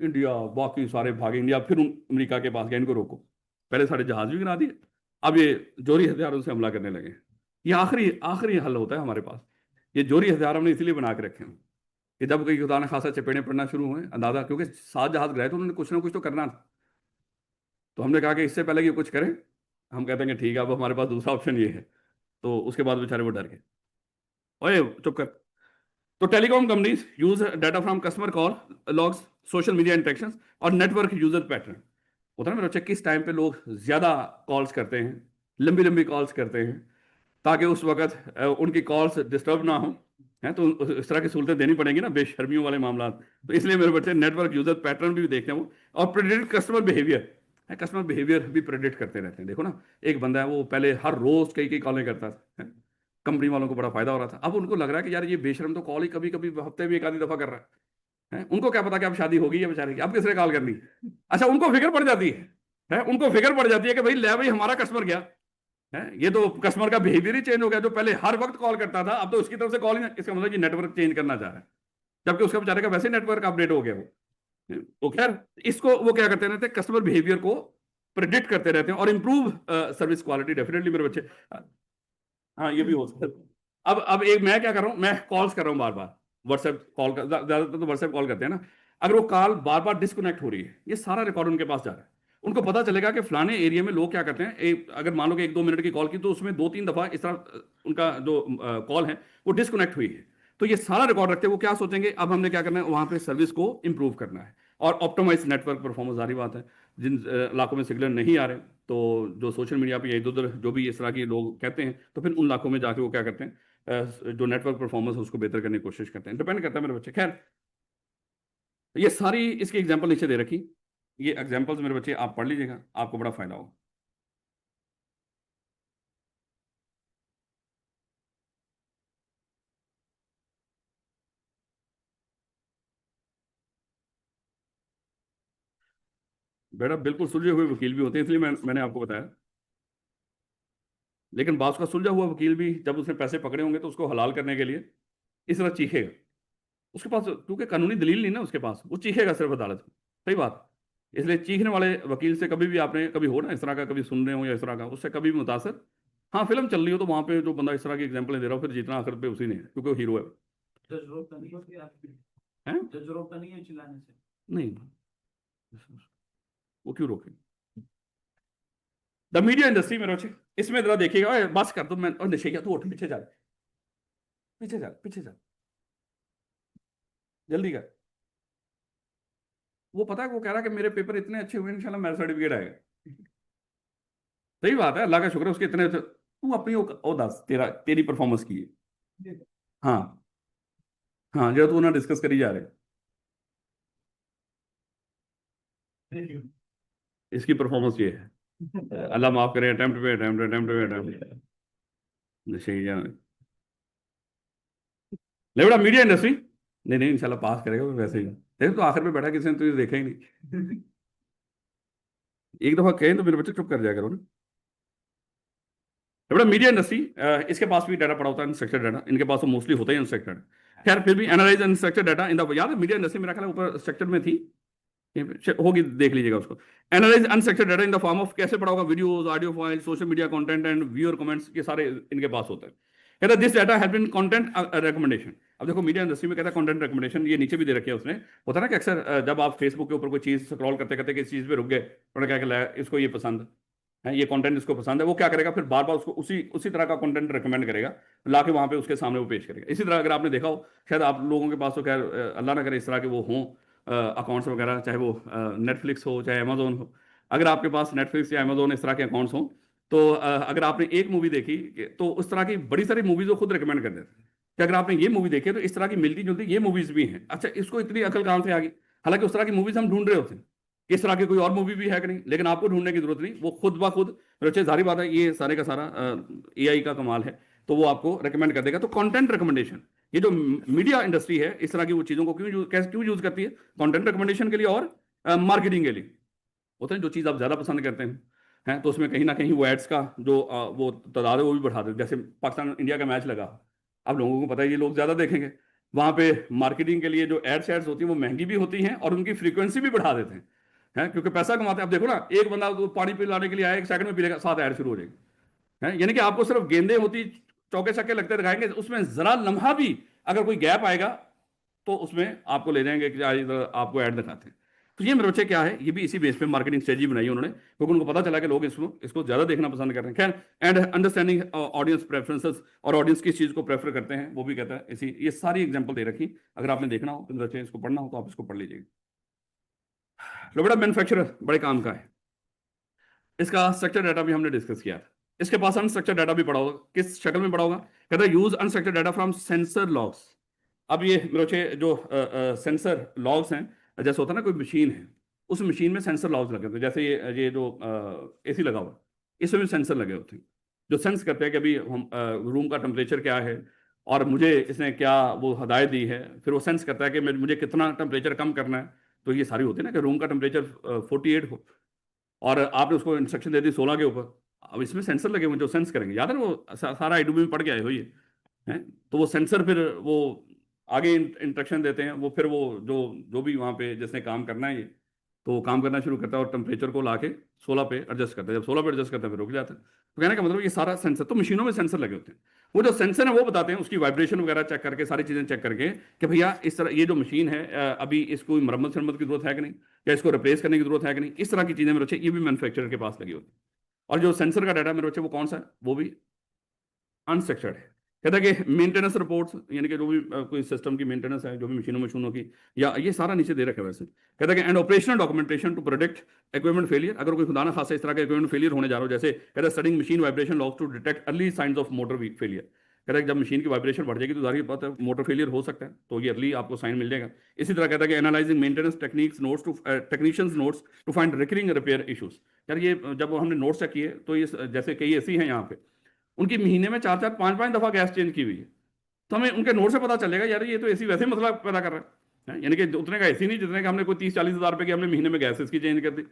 इंडिया बाकी सारे भागे, इंडिया फिर अमेरिका के पास गया, इनको रोको। पहले सारे जहाज भी गिरा दिए, अब ये जोहरी हथियारों से हमला करने लगे। ये आखिरी आखिरी हल होता है हमारे पास। ये जोहरी हथियार हमने इसलिए बना के रखे हैं कि जब कोई खुदा न खासा चपेड़े पड़ना शुरू हुए अंदाजा, क्योंकि 7 जहाज गिराए तो उन्होंने कुछ ना कुछ तो करना था। तो हमने कहा कि इससे पहले कि कुछ करें, हम कहते हैं कि ठीक है, अब हमारे पास दूसरा ऑप्शन ये है। तो उसके बाद बेचारे वो डर गए। ओए चुप कर। तो telecom companies use data from customer call logs, social media interactions और नेटवर्क यूजर पैटर्न। होता है ना मेरा बच्चा, किस टाइम पे लोग ज्यादा कॉल्स करते हैं, लंबी लंबी कॉल्स करते हैं, ताकि उस वक्त उनकी कॉल्स डिस्टर्ब ना हो, है तो इस तरह की सहूलतें देनी पड़ेंगी ना, बेशर्मियों वाले मामला। तो इसलिए मेरे बच्चे नेटवर्क यूजर पैटर्न भी देखते हैं वो, और प्रेडिक्ट कस्टमर बिहेवियर है। कस्टमर बिहेवियर भी प्रेडिक्ट करते रहते हैं। देखो ना, एक बंदा है वो पहले हर रोज कई कई कॉलें करता था, कंपनी वालों को बड़ा फायदा हो रहा था। अब उनको लग रहा है कि यार ये बेशरम तो कॉल ही कभी कभी हफ्ते में एक आधी दफा कर रहा है। उनको क्या पता कि अब शादी होगी है बेचारे की, अब किसने कॉल करनी। अच्छा, उनको फिक्र पड़ जाती है, उनको फिक्र पड़ जाती है कि भाई ले भाई हमारा कस्टमर गया है, ये तो कस्टमर का बिहेवियर ही चेंज हो गया। जो पहले हर वक्त कॉल करता था, अब तो उसकी तरफ से कॉल ही नहीं, इसका मतलब कि नेटवर्क चेंज करना चाह रहा है, जबकि उसका बेचारे का वैसे नेटवर्क अपडेट हो गया वो। तो खैर, इसको वो क्या करते रहते हैं, कस्टमर बिहेवियर को प्रिडिक्ट करते रहते हैं और इंप्रूव सर्विस क्वालिटी डेफिनेटली मेरे बच्चे। हाँ, ये भी हो सकता है। अब एक मैं क्या कर रहा हूँ, मैं कॉल्स कर रहा हूँ बार बार, व्हाट्सएप कॉल का ज्यादातर तो व्हाट्सएप कॉल करते हैं ना। अगर वो कॉल बार बार डिस्कनेक्ट हो रही है, ये सारा रिकॉर्ड उनके पास जा रहा है। उनको पता चलेगा कि फलाने एरिया में लोग क्या करते हैं। अगर मान लो कि 1-2 मिनट की कॉल की, तो उसमें 2-3 दफा इस तरह उनका जो कॉल है वो डिस्कनेक्ट हुई है। तो ये सारा रिकॉर्ड रखते हैं, वो क्या सोचेंगे, अब हमने क्या करना है, वहां पे सर्विस को इंप्रूव करना है और ऑप्टिमाइज नेटवर्क परफॉर्मेंस। सारी बात है, जिन इलाकों में सिग्नल नहीं आ रहे, तो जो सोशल मीडिया पे इधर उधर जो भी इस तरह के लोग कहते हैं, तो फिर उन इलाकों में जाके वो क्या करते हैं, जो नेटवर्क परफॉर्मेंस है उसको बेहतर करने की कोशिश करते हैं। डिपेंड करता है मेरे बच्चे। खैर, ये सारी इसकी एग्जांपल नीचे दे रखी। ये एग्जांपल्स मेरे बच्चे आप पढ़ लीजिएगा, आपको बड़ा फायदा होगा। बेटा बिल्कुल सुलझे हुए वकील भी होते हैं, इसलिए मैंने आपको बताया। लेकिन बात का सुलझा हुआ वकील भी जब उसने पैसे पकड़े होंगे तो उसको हलाल करने के लिए इस तरह चीखेगा। उसके पास क्योंकि कानूनी दलील नहीं ना उसके पास, वो चीखेगा सिर्फ अदालत में। सही बात। इसलिए चीखने वाले वकील से कभी भी आपने कभी हो ना इस तरह का, कभी सुन रहे हो या इस तरह का, उससे कभी भी मुतासर। हाँ, फिल्म चल रही हो तो वहां पे जो बंदा इस तरह की एग्जाम्पल दे रहा हो, फिर जीतना आखिर पे उसी ने है, क्योंकि वो हीरो है। जज रोकता नहीं होती आपकी, हैं? जज रोकता नहीं है चिल्लाने से। नहीं, वो क्यों रोके। द मीडिया इंडस्ट्री में रोचे, इसमें जरा देखिएगा। ओए, बस कर दो, मैं और नशे क्या, तू उठ, पीछे जा, पीछे जा, पीछे जा। जल्दी कर। वो पता है, वो कह रहा है कि मेरे पेपर इतने अच्छे हुए इंशाल्लाह मेरा सर्टिफिकेट आएगा। सही बात है, अल्लाह का शुक्र है उसके इतने तू अपनी वो दस तेरा तेरी परफॉर्मेंस की है। हाँ हाँ, जो तू ना डिस्कस करी जा रहे इसकी परफॉर्मेंस ये है। अल्लाह माफ करे, अटेम्प्ट पे अटेम्प्ट, अटेम्प्ट पे अटेम्प्ट। सही है। लेवड़ा मीडिया इंडस्ट्री, नहीं नहीं इंशाल्लाह पास करेगा वो वैसे ही। देख तो आखिर में बैठा, किसी ने तुझे देखा ही नहीं। एक दफा कहें तो मेरे बच्चे चुप कर जाया करो ना। लेवड़ा मीडिया इंडस्ट्री, इसके पास भी डाटा पड़ा होता है, अनस्ट्रक्चर्ड डाटा, इनके पास तो मोस्टली होता ही अनस्ट्रक्चर्ड। खैर फिर भी analyse unstructured data in the, याद है मीडिया इंडस्ट्री मेरा ख्याल है ऊपर स्ट्रक्चर्ड में थी, होगी, देख लीजिएगा उसको। Analyse unstructured data in the form of, कैसे पड़ा होगा, videos, audio file, social media content and viewer comments, ये सारे इनके पास होते हैं। कहता है this data has been content recommendation. अब देखो मीडिया इंडस्ट्री में कहता है कंटेंट रिकमेंडेशन, ये नीचे भी दे रखे है उसने। होता है ना कि अक्सर जब आप फेसबुक के ऊपर कोई चीज स्क्रॉल करते करते किसी चीज पे रुक गए, उन्होंने क्या किया, इसको ये पसंद है, ये कंटेंट इसको पसंद है, वो क्या करेगा फिर बार बार उसको उसी उसी तरह का कंटेंट रिकमेंड करेगा, लाके वहां पे उसके सामने वो पेश करेगा। इसी तरह अगर आपने देखा हो, शायद आप लोगों के पास तो खैर अल्लाह ना करे इस तरह के वो हों अकाउंट्स वगैरह, चाहे वो नेटफ्लिक्स हो चाहे अमेजोन हो। अगर आपके पास नेटफ्लिक्स या अमेजोन इस तरह के अकाउंट्स हों, तो अगर आपने एक मूवी देखी तो उस तरह की बड़ी सारी मूवीज वो खुद रिकमेंड कर देते हैं कि अगर आपने ये मूवी देखी है तो इस तरह की मिलती जुलती ये मूवीज भी हैं। अच्छा, इसको इतनी अकल कहाँ से आ गई? हालांकि उस तरह की मूवीज हम ढूंढ रहे होते हैं कि इस तरह की कोई और मूवी भी है कि नहीं, लेकिन आपको ढूंढने की जरूरत नहीं, वो खुद ब खुद रचे। जारी बात है, ये सारे का सारा एआई का कमाल है, तो वो आपको रिकमेंड कर देगा। तो कंटेंट रिकमेंडेशन, ये जो मीडिया इंडस्ट्री है इस तरह की वो चीजों को क्यों यूज करती है? कंटेंट रिकमेंडेशन के लिए और मार्केटिंग के लिए। होता है जो चीज़ आप ज़्यादा पसंद करते हैं तो उसमें कहीं ना कहीं वो एड्स का जो वो तादाद है वो भी बढ़ा देते हैं। जैसे पाकिस्तान इंडिया का मैच लगा, अब लोगों को पता है ये लोग ज़्यादा देखेंगे, वहाँ पे मार्केटिंग के लिए जो एड्स होती हैं वो महंगी भी होती हैं और उनकी फ्रीक्वेंसी भी बढ़ा देते हैं क्योंकि पैसा कमाते हैं। अब देखो ना, एक बंदा तो पानी पिलाने के लिए आया, 1 सेकंड में पी लेगा, साथ ऐड शुरू हो जाएगी। यानी कि आपको सिर्फ गेंदे होती, चौके छक्के लगते दिखाएंगे, उसमें जरा लम्हा भी अगर कोई गैप आएगा तो उसमें आपको ले जाएंगे कि आज आपको ऐड दिखाते हैं। तो ये मेरे बच्चे क्या है, ये भी इसी बेस पे मार्केटिंग स्ट्रेटजी बनाई है उन्होंने, क्योंकि उनको पता चला कि लोग इसको इसको ज्यादा देखना पसंद कर रहे हैं। खैर, एंड अंडरस्टैंडिंग ऑडियंस प्रेफरेंसेस, और ऑडियंस किस चीज को प्रेफर करते हैं वो भी कहता है इसी। ये सारी एग्जांपल दे रखी, अगर आपने देखना हो तो मेरे बच्चे इसको पढ़ना हो तो आप इसको पढ़ लीजिएगा। लो बेटा, मैन्युफैक्चरर बड़े काम का है, इसका स्ट्रक्चर डाटा भी हमने डिस्कस किया था। इसके पास अनस्ट्रक्चर डाटा भी पड़ा होगा, किस शक्ल में पड़ा होगा? कहता है use unstructured data from sensor logs. अब ये मेरे बच्चे जो सेंसर लॉग्स हैं, जैसे होता है ना कोई मशीन है, उस मशीन में सेंसर लॉग्स लगे होते हैं। जैसे ये जो एसी लगा हुआ है, इसमें भी सेंसर लगे होते हैं जो सेंस करते हैं कि अभी हम रूम का टेम्परेचर क्या है और मुझे इसने क्या वो हदायत दी है। फिर वो सेंस करता है कि मुझे कितना टेम्परेचर कम करना है। तो ये सारी होती है ना कि रूम का टेम्परेचर 48 हो और आपने उसको इंस्ट्रक्शन दे दी 16 के ऊपर। अब इसमें सेंसर लगे हुए जो सेंस करेंगे, याद है ना वो सारा आईडीबी में पढ़ के आए हो ये हैं। तो वो सेंसर फिर वो आगे इंस्ट्रक्शन देते हैं, वो फिर वो जो जो भी वहाँ पे जिसने काम करना है ये, तो वो काम करना शुरू करता है और टेम्परेचर को लाके 16 पे एडजस्ट करता है। जब 16 पे एडजस्ट करता है फिर रुक जाता है। तो कहने का मतलब ये सारा सेंसर, तो मशीनों में सेंसर लगे होते हैं। वो जो सेंसर है वो बताते हैं उसकी वाइब्रेशन वगैरह चेक करके, सारी चीज़ें चेक करके कि भैया इस तरह ये जो मशीन है अभी इसको मरम्मत शरम्मत की जरूरत है कि नहीं, या इसको रिप्लेस करने की जरूरत है कि नहीं। इस तरह की चीज़ें मेरे बच्चे ये भी मैन्युफैक्चरर के पास लगी होती है। और जो सेंसर का डाटा मेरे बच्चे वो कौन सा है? वो भी अनस्ट्रक्चर्ड है। कहता है कि मेंटेनेंस रिपोर्ट्स, यानी कि जो भी कोई सिस्टम की मेंटेनेंस है, जो भी मशीनों मशीनों की, या ये सारा नीचे दे रखा है वैसे। कहता है कि and operational documentation to protect equipment failure. अगर कोई खुदा ना खासा इस तरह का इक्विपमेंट फेलियर होने जा रहा हो, जैसे कहता है studying machine vibration logs to detect early signs of motor failure. कहता है जब मशीन की वाइब्रेशन बढ़ जाएगी तो जाहिर बात है मोटर फेलियर हो सकता है, तो ये अर्ली आपको साइन मिल जाएगा। इसी तरह कहता है कि analysing maintenance techniques notes to technicians notes to find recurring repair issues. यार ये जब हमने नोट्स चेक किए तो ये जैसे कई ऐसी हैं यहाँ पे, उनकी महीने में 4-4 5-5 दफा गैस चेंज की हुई है। तो हमें उनके नोट से पता चलेगा यार ये तो एसी वैसे ही मसला पैदा कर रहा है। यानी कि उतने का एसी नहीं जितने का हमने कोई 30-40 हज़ार रुपए की हमने महीने में गैस इसकी चेंज कर दी।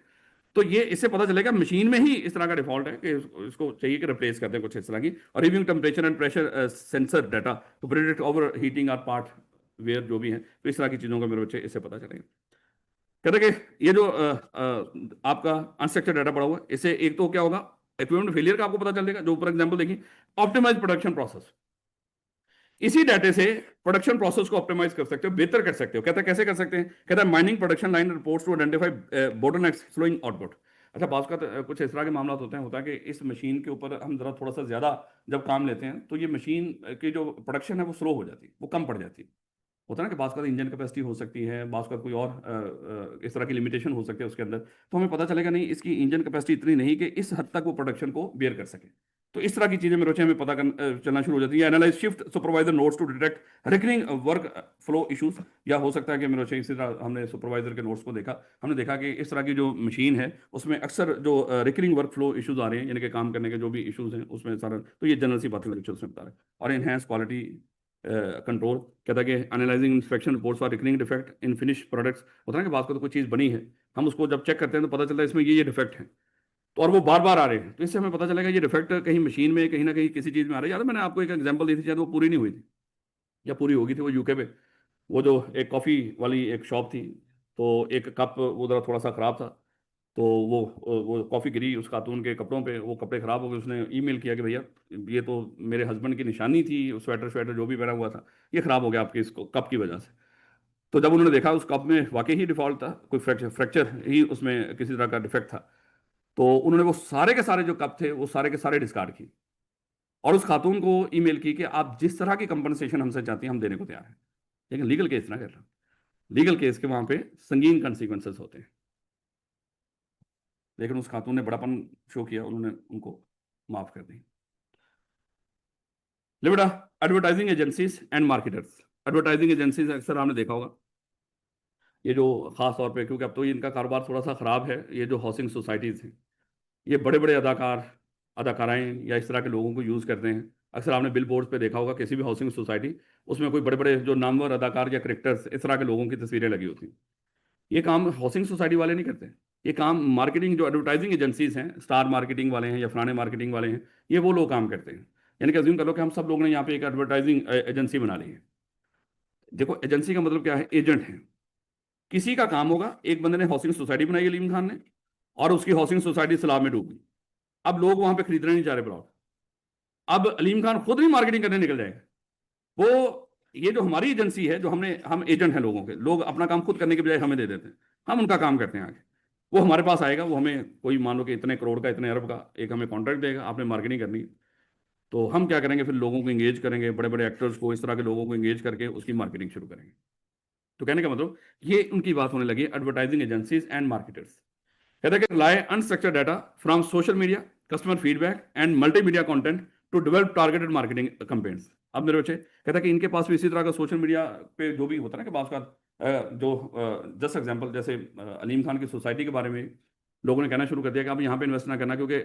तो ये इससे पता चलेगा मशीन में ही इस तरह का डिफॉल्ट है कि इसको चाहिए कि रिप्लेस कर दें कुछ इस तरह की। और reviewing temperature and pressure sensor data to predict overheating or part wear जो भी है, तो इस तरह की चीज़ों का मेरे बच्चे इससे पता चलेगा। कहते कि ये जो आपका अनस्ट्रक्चर्ड डाटा पड़ा हुआ है, इससे एक तो क्या होगा, इक्विपमेंट फेलियर का आपको पता चलेगा, जो ऊपर एग्जांपल देखिए, ऑप्टिमाइज प्रोडक्शन प्रोसेस। इसी डाटे से प्रोडक्शन प्रोसेस को ऑप्टिमाइज कर सकते हो, बेहतर कर सकते हो। कहता है कैसे कर सकते हैं? कहता है mining production line reports to identify bottlenecks slowing output. अच्छा, बात का तो कुछ इस तरह के मामला होता है कि इस मशीन के ऊपर हम जरा थोड़ा सा ज्यादा जब काम लेते हैं तो ये मशीन की जो प्रोडक्शन है वो स्लो हो जाती है, वो कम पड़ जाती है। होता है ना कि बास का इंजन कैपेसिटी हो सकती है, बास का कोई और इस तरह की लिमिटेशन हो सकती है उसके अंदर, तो हमें पता चलेगा नहीं इसकी इंजन कैपेसिटी इतनी नहीं कि इस हद तक वो प्रोडक्शन को बेयर कर सके। तो इस तरह की चीज़ें मेरे हमें पता चलना शुरू हो जाती है। Analyse shift supervisor notes to detect recurring workflow issues, या हो सकता है कि मेरे इसी तरह हमने सुपरवाइजर के नोट्स को देखा, हमने देखा कि इस तरह की जो मशीन है उसमें अक्सर जो रिकरिंग वर्क फ्लो इशूज़ आ रहे हैं, यानी कि काम करने के जो भी इशूज़ हैं उसमें सारा, तो ये जनरल सी बातें लेक्चर उसमें बता रहे हैं। और इनहेंस क्वालिटी कंट्रोल, कहता है कि analysing inspection reports for recurring defect in finish products, होता है ना कि बात को तो कोई चीज़ बनी है, हम उसको जब चेक करते हैं तो पता चलता है इसमें ये डिफेक्ट है, तो और वो बार बार आ रहे हैं, तो इससे हमें पता चलेगा ये डिफेक्ट कहीं मशीन में कहीं ना कहीं किसी चीज़ में आ रहा है। याद है मैंने आपको एक एग्जांपल दी थी, शायद वो पूरी नहीं हुई थी या पूरी होगी थी, वो यूके पे, वो जो एक कॉफ़ी वाली एक शॉप थी, तो एक कप वो ज़रा थोड़ा सा ख़राब था, तो वो कॉफ़ी गिरी उस खातून के कपड़ों पे, वो कपड़े ख़राब हो गए, उसने ईमेल किया कि भैया ये तो मेरे हस्बैंड की निशानी थी, स्वेटर स्वेटर जो भी पहना हुआ था ये ख़राब हो गया आपके इस कप की वजह से। तो जब उन्होंने देखा उस कप में वाकई ही डिफ़ॉल्ट था, कोई फ्रैक्चर फ्रैक्चर ही उसमें किसी तरह का डिफेक्ट था, तो उन्होंने वो सारे के सारे जो कप थे वो सारे के सारे डिस्कार्ड किए और उस खातून को ईमेल की कि आप जिस तरह की कंपनसेशन हमसे चाहती हैं हम देने को तैयार हैं। लेकिन लीगल केस ना कर रहा, लीगल केस के वहाँ पे संगीन कंसिक्वेंसेस होते हैं। लेकिन उस खातून ने बड़ापन शो किया, उन्होंने उनको माफ़ कर दी। लिबड़ा advertising agencies and marketers, advertising agencies अक्सर आपने देखा होगा, ये जो खास तौर पे, क्योंकि अब तो ये इनका कारोबार थोड़ा सा ख़राब है, ये जो हाउसिंग सोसाइटीज़ हैं, ये बड़े बड़े अदाकार अदाकाराएँ या इस तरह के लोगों को यूज़ करते हैं। अक्सर आपने बिल बोर्ड्स पे देखा होगा किसी भी हाउसिंग सोसाइटी, उसमें कोई बड़े बड़े जो नामवर अदाकार या क्रिकेटर्स इस तरह के लोगों की तस्वीरें लगी होती हैं। ये काम हाउसिंग सोसाइटी वाले नहीं करते, ये काम मार्केटिंग जो एडवर्टाइजिंग एजेंसीज हैं, स्टार मार्केटिंग वाले हैं या फलाने मार्केटिंग वाले हैं, ये वो लोग काम करते हैं। यानी कि अज्यूम कर लो कि हम सब लोगों ने यहाँ पे एक एडवर्टाइजिंग एजेंसी बना ली है। देखो एजेंसी का मतलब क्या है, एजेंट है। किसी का काम होगा, एक बंदे ने हाउसिंग सोसाइटी बनाई अलीम खान ने, और उसकी हाउसिंग सोसाइटी सैलाब में डूब गई। अब लोग वहां पे खरीदने नहीं चाह रहे प्लॉट, अब अलीम खान खुद भी मार्केटिंग करने निकल जाएगा। वो ये जो हमारी एजेंसी है, जो हम एजेंट हैं लोगों के, लोग अपना काम खुद करने के बजाय हमें दे देते हैं, हम उनका काम करते हैं आगे। वो हमारे पास आएगा, वो हमें कोई मान लो कि इतने करोड़ का इतने अरब का एक हमें कॉन्ट्रैक्ट देगा, आपने मार्केटिंग करनी है। तो हम क्या करेंगे, फिर लोगों को इंगेज करेंगे, बड़े बड़े एक्टर्स को, इस तरह के लोगों को इंगेज करके उसकी मार्केटिंग शुरू करेंगे। तो कहने का मतलब ये उनकी बात होने लगी, एडवर्टाइजिंग एजेंसीज एंड मार्केटर्स। कहता है कि rely unstructured data from social media, customer feedback and multimedia content to develop targeted marketing campaigns. अब मेरे बच्चे कहता है कि इनके पास भी इसी तरह का सोशल मीडिया पे जो भी होता है ना, कि बात का जो जस्ट एग्जांपल, जैसे अलीम खान की सोसाइटी के बारे में लोगों ने कहना शुरू कर दिया कि आप यहाँ पे इन्वेस्ट ना करना, क्योंकि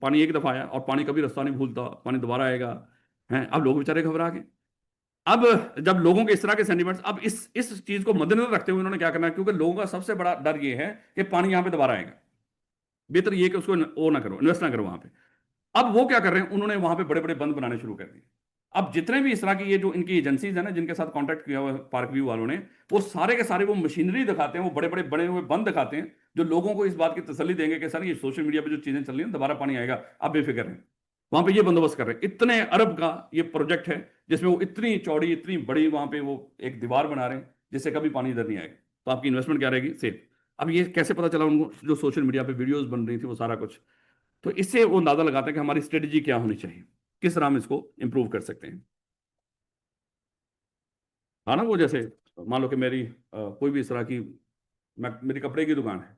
पानी एक दफ़ा आया और पानी कभी रास्ता नहीं भूलता, पानी दोबारा आएगा। हैं, अब लोग बेचारे घबरा गए। अब जब लोगों के इस तरह के सेंटिमेंट्स, अब इस चीज़ को मद्देनजर रखते हुए उन्होंने क्या करना है, क्योंकि लोगों का सबसे बड़ा डर ये है कि पानी यहाँ पे दोबारा आएगा, बेहतर ये कि उसको वो ना करो, इन्वेस्ट ना करो वहां पे। अब वो क्या कर रहे हैं, उन्होंने वहां पे बड़े बड़े बंद बनाने शुरू कर दिए। अब जितने भी इस तरह की ये जो इनकी एजेंसीज है ना, जिनके साथ कॉन्टैक्ट किया हुआ है पार्क व्यू वालों ने, वो सारे के सारे वो मशीनरी दिखाते हैं, वो बड़े बड़े बड़े हुए बंद दिखाते हैं, जो लोगों को इस बात की तसल्ली देंगे कि सर ये सोशल मीडिया पे जो चीजें चल रही हैं दोबारा पानी आएगा, आप बेफिक्र हैं। वहां पे ये बंदोबस्त कर रहे हैं। इतने अरब का ये प्रोजेक्ट है जिसमें वो इतनी चौड़ी इतनी बड़ी वहां पे वो एक दीवार बना रहे हैं जिससे कभी पानी इधर नहीं आएगा, तो आपकी इन्वेस्टमेंट क्या रहेगी, सेफ। अब ये कैसे पता चला उनको, जो सोशल मीडिया पे वीडियोस बन रही थी वो सारा कुछ, तो इससे वो अंदाजा लगाते हैं कि हमारी स्ट्रेटजी क्या होनी चाहिए, किस तरह हम इसको इंप्रूव कर सकते हैं। हाँ ना, वो जैसे मान लो कि मेरी कोई भी इस तरह की, मेरी कपड़े की दुकान है,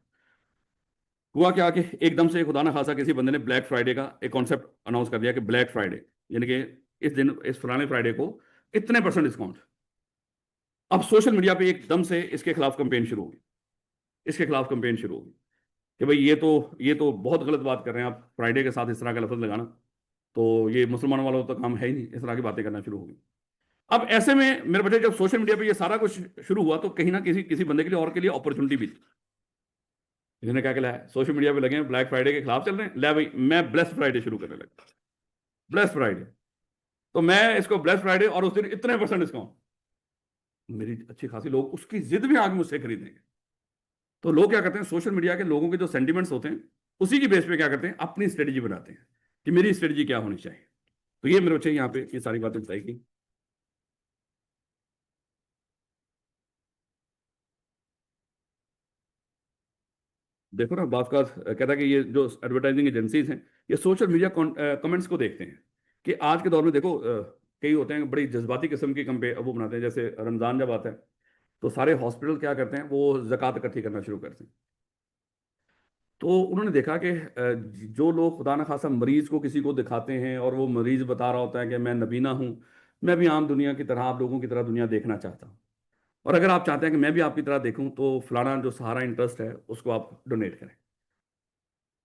हुआ क्या कि एकदम से खुदा ना खासा किसी बंदे ने ब्लैक फ्राइडे का एक कॉन्सेप्ट अनाउंस कर दिया कि ब्लैक फ्राइडे, यानी कि इस दिन, इस फलाने फ्राइडे को इतने परसेंट डिस्काउंट। अब सोशल मीडिया पे एकदम से इसके खिलाफ कंपेन शुरू होगी, इसके खिलाफ कंपेन शुरू होगी कि भाई ये तो बहुत गलत बात कर रहे हैं आप, फ्राइडे के साथ इस तरह का लफ्ज लगाना, तो ये मुसलमानों वालों का काम है ही नहीं, इस तरह की बातें करना शुरू होगी। अब ऐसे में मेरे बच्चे, जब सोशल मीडिया पे ये सारा कुछ शुरू हुआ, तो कहीं ना किसी किसी बंदे के लिए और के लिए अपॉर्चुनिटी भी थी। इन्होंने क्या किया, सोशल मीडिया पे लगे हैं, ब्लैक फ्राइडे के खिलाफ चल रहे हैं, ले भाई मैं ब्लेस्ड फ्राइडे शुरू करने लगा, ब्लेस्ड फ्राइडे, तो मैं इसको ब्लेस्ड फ्राइडे और उस दिन इतने परसेंट डिस्काउंट। मेरी अच्छी खासी लोग उसकी जिद में आगे मुझसे खरीदेंगे। तो लोग क्या करते हैं, सोशल मीडिया के लोगों के जो सेंटिमेंट्स होते हैं उसी की बेस पे क्या करते हैं, अपनी स्ट्रेटजी बनाते हैं कि मेरी स्ट्रेटजी क्या होनी चाहिए। तो ये मेरे बच्चे यहाँ पे ये सारी बातें बताई। देखो ना, बात का कहता है कि ये जो एडवर्टाइजिंग एजेंसीज हैं, ये सोशल मीडिया कमेंट्स को देखते हैं कि आज के दौर में देखो कई होते हैं बड़ी जज्बाती किस्म की वो बनाते हैं, जैसे रमज़ान जब आता है तो सारे हॉस्पिटल क्या करते हैं, वो ज़कात इकट्ठी करना शुरू करते हैं। तो उन्होंने देखा कि जो लोग खुदा न खासा मरीज को किसी को दिखाते हैं और वो मरीज बता रहा होता है कि मैं नबीना हूँ, मैं भी आम दुनिया की तरह, आप लोगों की तरह दुनिया देखना चाहता हूँ, और अगर आप चाहते हैं कि मैं भी आपकी तरह देखूं तो फलाना जो सहारा इंटरेस्ट है उसको आप डोनेट करें।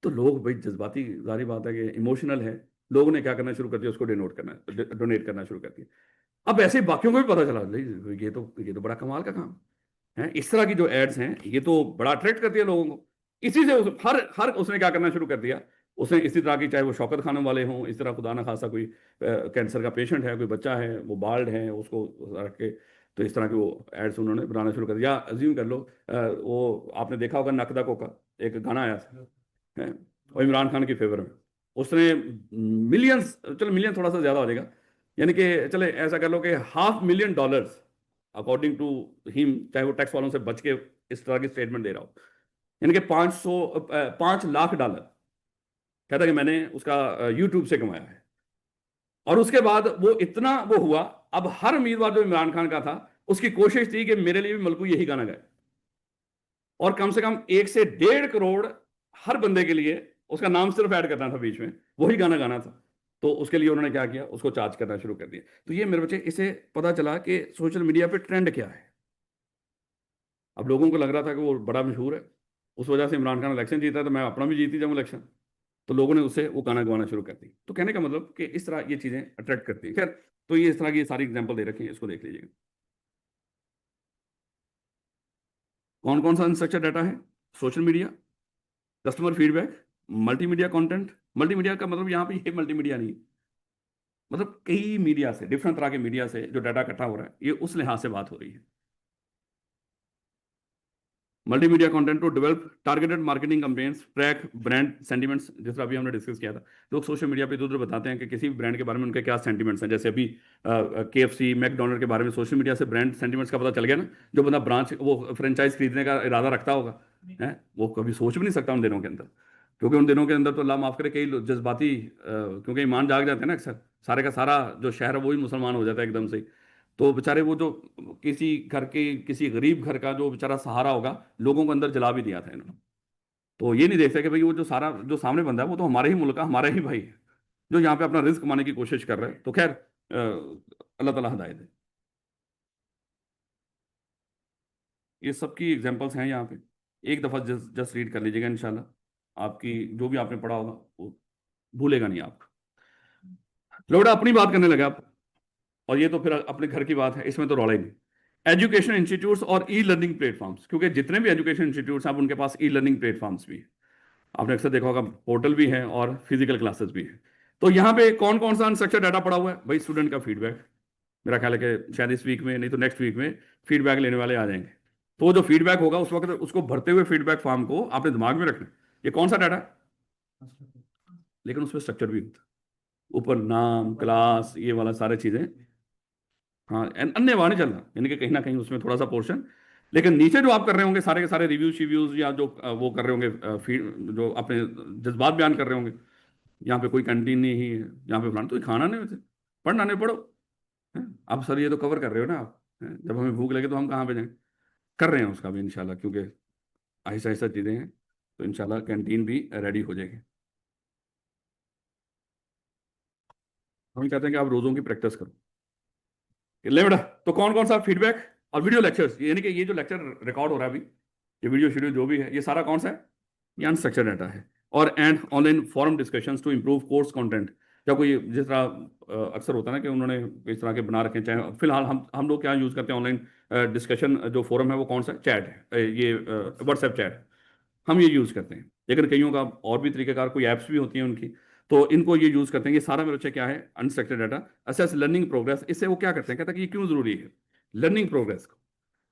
तो लोग भाई जज्बाती, जारी बात है कि इमोशनल है, लोगों ने क्या करना शुरू कर दिया, उसको डोनेट करना शुरू कर दिया। अब ऐसे बाकियों को भी पता चला, नहीं, ये तो बड़ा कमाल का काम है, इस तरह की जो एड्स हैं ये तो बड़ा अट्रैक्ट करती है लोगों को। इसी से हर हर उसने क्या करना शुरू कर दिया, उसने इसी तरह की, चाहे वो शौकत खानों वाले हों, इस तरह खुदा ना खासा कोई कैंसर का पेशेंट है, कोई बच्चा है वो बाल्ड है, उसको रख के तो इस तरह के वो एड्स उन्होंने बनाना शुरू कर दिया। अज्यूम कर लो वो आपने देखा होगा नकदा को का एक गाना आया था, है, और इमरान खान की फेवर में उसने मिलियंस, चलो मिलियन थोड़ा सा ज्यादा हो जाएगा, यानी कि चले ऐसा कर लो कि $500,000 अकॉर्डिंग टू हिम, चाहे वो टैक्स वालों से बच के इस तरह की स्टेटमेंट दे रहा हो, यानी कि 5 लाख डॉलर कहता कि मैंने उसका यूट्यूब से कमाया है। और उसके बाद वो इतना वो हुआ, अब हर उम्मीदवार जो इमरान खान का था उसकी कोशिश थी कि मेरे लिए भी मलकू यही गाना गाए, और कम से कम 1 से 1.5 करोड़ हर बंदे के लिए उसका नाम सिर्फ ऐड करना था, बीच में वही गाना गाना था। तो उसके लिए उन्होंने क्या किया, उसको चार्ज करना शुरू कर दिया। तो ये मेरे बच्चे, इसे पता चला कि सोशल मीडिया पे ट्रेंड क्या है। अब लोगों को लग रहा था कि वो बड़ा मशहूर है, उस वजह से इमरान खान इलेक्शन जीता, तो मैं अपना भी जीती जाऊँ इलेक्शन, तो लोगों ने उससे वो गाना गवाना शुरू कर दी। तो कहने का मतलब कि इस तरह ये चीजें अट्रैक्ट करती हैं। खैर, तो ये इस तरह की सारी एग्जांपल दे रखी है, इसको देख लीजिएगा। कौन कौन सा अनस्ट्रक्चर डाटा है? Social media, customer feedback, multimedia content. Multimedia का मतलब यहाँ पे ये मल्टीमीडिया नहीं, मतलब कई मीडिया से, डिफरेंट तरह के मीडिया से जो डाटा इकट्ठा हो रहा है, ये उस लिहाज से बात हो रही है। Multimedia content to develop targeted marketing campaigns, track brand sentiments, जिस तरह अभी हमने डिस्कस किया था। लोग सोशल मीडिया पे इधर उधर बताते हैं कि किसी भी ब्रांड के बारे में उनके क्या सेंटिमेंट्स हैं। जैसे अभी KFC, मैकडोनल्ड के बारे में सोशल मीडिया से ब्रांड सेंटिमेंट्स का पता चल गया ना। जो बंदा ब्रांच, वो फ्रेंचाइज खरीदने का इरादा रखता होगा, है, वो कभी सोच भी नहीं सकता उन दिनों के अंदर, क्योंकि उन दिनों के अंदर तो अल्लाह माफ करे कई जज्बाती, क्योंकि ईमान जाग जाते हैं ना अक्सर, सारे का सारा जो शहर है वही मुसलमान हो जाता है एकदम से। तो बेचारे वो जो किसी घर के, किसी गरीब घर का जो बेचारा सहारा होगा, लोगों को अंदर जला भी दिया था इन्होंने। तो ये नहीं देखते कि भाई वो जो सारा जो सामने बंदा है वो तो हमारे ही मुल्क का, हमारा ही भाई है, जो यहाँ पे अपना रिस्क कमाने की कोशिश कर रहा है। तो खैर, अल्लाह ताला हिदायत दे। ये सबकी एग्जांपल्स हैं यहाँ पे, एक दफ़ा जस्ट जस्ट रीड कर लीजिएगा, इंशाल्लाह आपकी जो भी आपने पढ़ा होगा वो भूलेगा नहीं आप। लोड़ा अपनी बात करने लगा आप, और ये तो फिर अपने घर की बात है, इसमें तो रौला ही नहीं। एजुकेशन इंस्टीट्यूट्स और ई लर्निंग प्लेटफॉर्म्स, क्योंकि जितने भी एजुकेशन इंस्टीट्यूट्स हैं अब उनके पास ई लर्निंग प्लेटफॉर्म्स भी है। आपने अक्सर देखा होगा पोर्टल भी है और फिजिकल क्लासेस भी है। तो यहाँ पे कौन कौन सा अनस्ट्रक्चर डाटा पड़ा हुआ है भाई? स्टूडेंट का फीडबैक, मेरा ख्याल है कि शायद इस वीक में नहीं तो नेक्स्ट वीक में फीडबैक लेने वाले आ जाएंगे। तो वो जो फीडबैक होगा उस वक्त उसको भरते हुए फीडबैक फॉर्म को आपने दिमाग में रखना है। ये कौन सा डाटा है? लेकिन उसमें स्ट्रक्चर भी होता है, ऊपर नाम, क्लास, ये वाला सारी चीजें। हाँ, अन्य वहां नहीं चल रहा, यानी कि कहीं ना कहीं उसमें थोड़ा सा पोर्शन, लेकिन नीचे जो आप कर रहे होंगे सारे के सारे रिव्यूज शिव्यूज, या जो वो कर रहे होंगे फीड, जो अपने जज्बात बयान कर रहे होंगे, यहाँ पे कोई कैंटीन नहीं है, यहाँ पे फलाना, तो खाना नहीं होते, पढ़ना नहीं, पढ़ो। हैं? अब सर ये तो कवर कर रहे हो ना आप, हैं? जब हमें भूख लगे तो हम कहाँ पे जाएं? कर रहे हैं उसका भी इंशाल्लाह, क्योंकि आहिस्ता आहिस्ता चीज़ें हैं, तो इंशाल्लाह कैंटीन भी रेडी हो जाएगी। हम कहते हैं कि आप रोज़ों की प्रैक्टिस करो। ले बेटा, तो कौन कौन सा फीडबैक और वीडियो लेक्चर्स, यानी कि ये जो लेक्चर रिकॉर्ड हो रहा है अभी, ये वीडियो शेड्यूल जो भी है, ये सारा कौन सा है? ये अनस्ट्रक्चर्ड डाटा है। और and online forum discussions to improve course content, या कोई जिस तरह अक्सर होता है ना कि उन्होंने इस तरह के बना रखे हैं, चाहे फिलहाल हम लोग क्या यूज़ करते हैं ऑनलाइन डिस्कशन जो फोरम है, वो कौन सा? चैट है, ये व्हाट्सएप चैट हम ये यूज़ करते हैं। लेकिन कईयों का और भी तरीक़ेकार, कोई ऐप्स भी होती हैं उनकी, तो इनको ये यूज़ करते हैं। ये सारा मेरे बच्चे क्या है? Unstructured data. Assess learning progress, इससे वो क्या करते हैं, कहते हैं कि ये क्यों ज़रूरी है लर्निंग प्रोग्रेस को,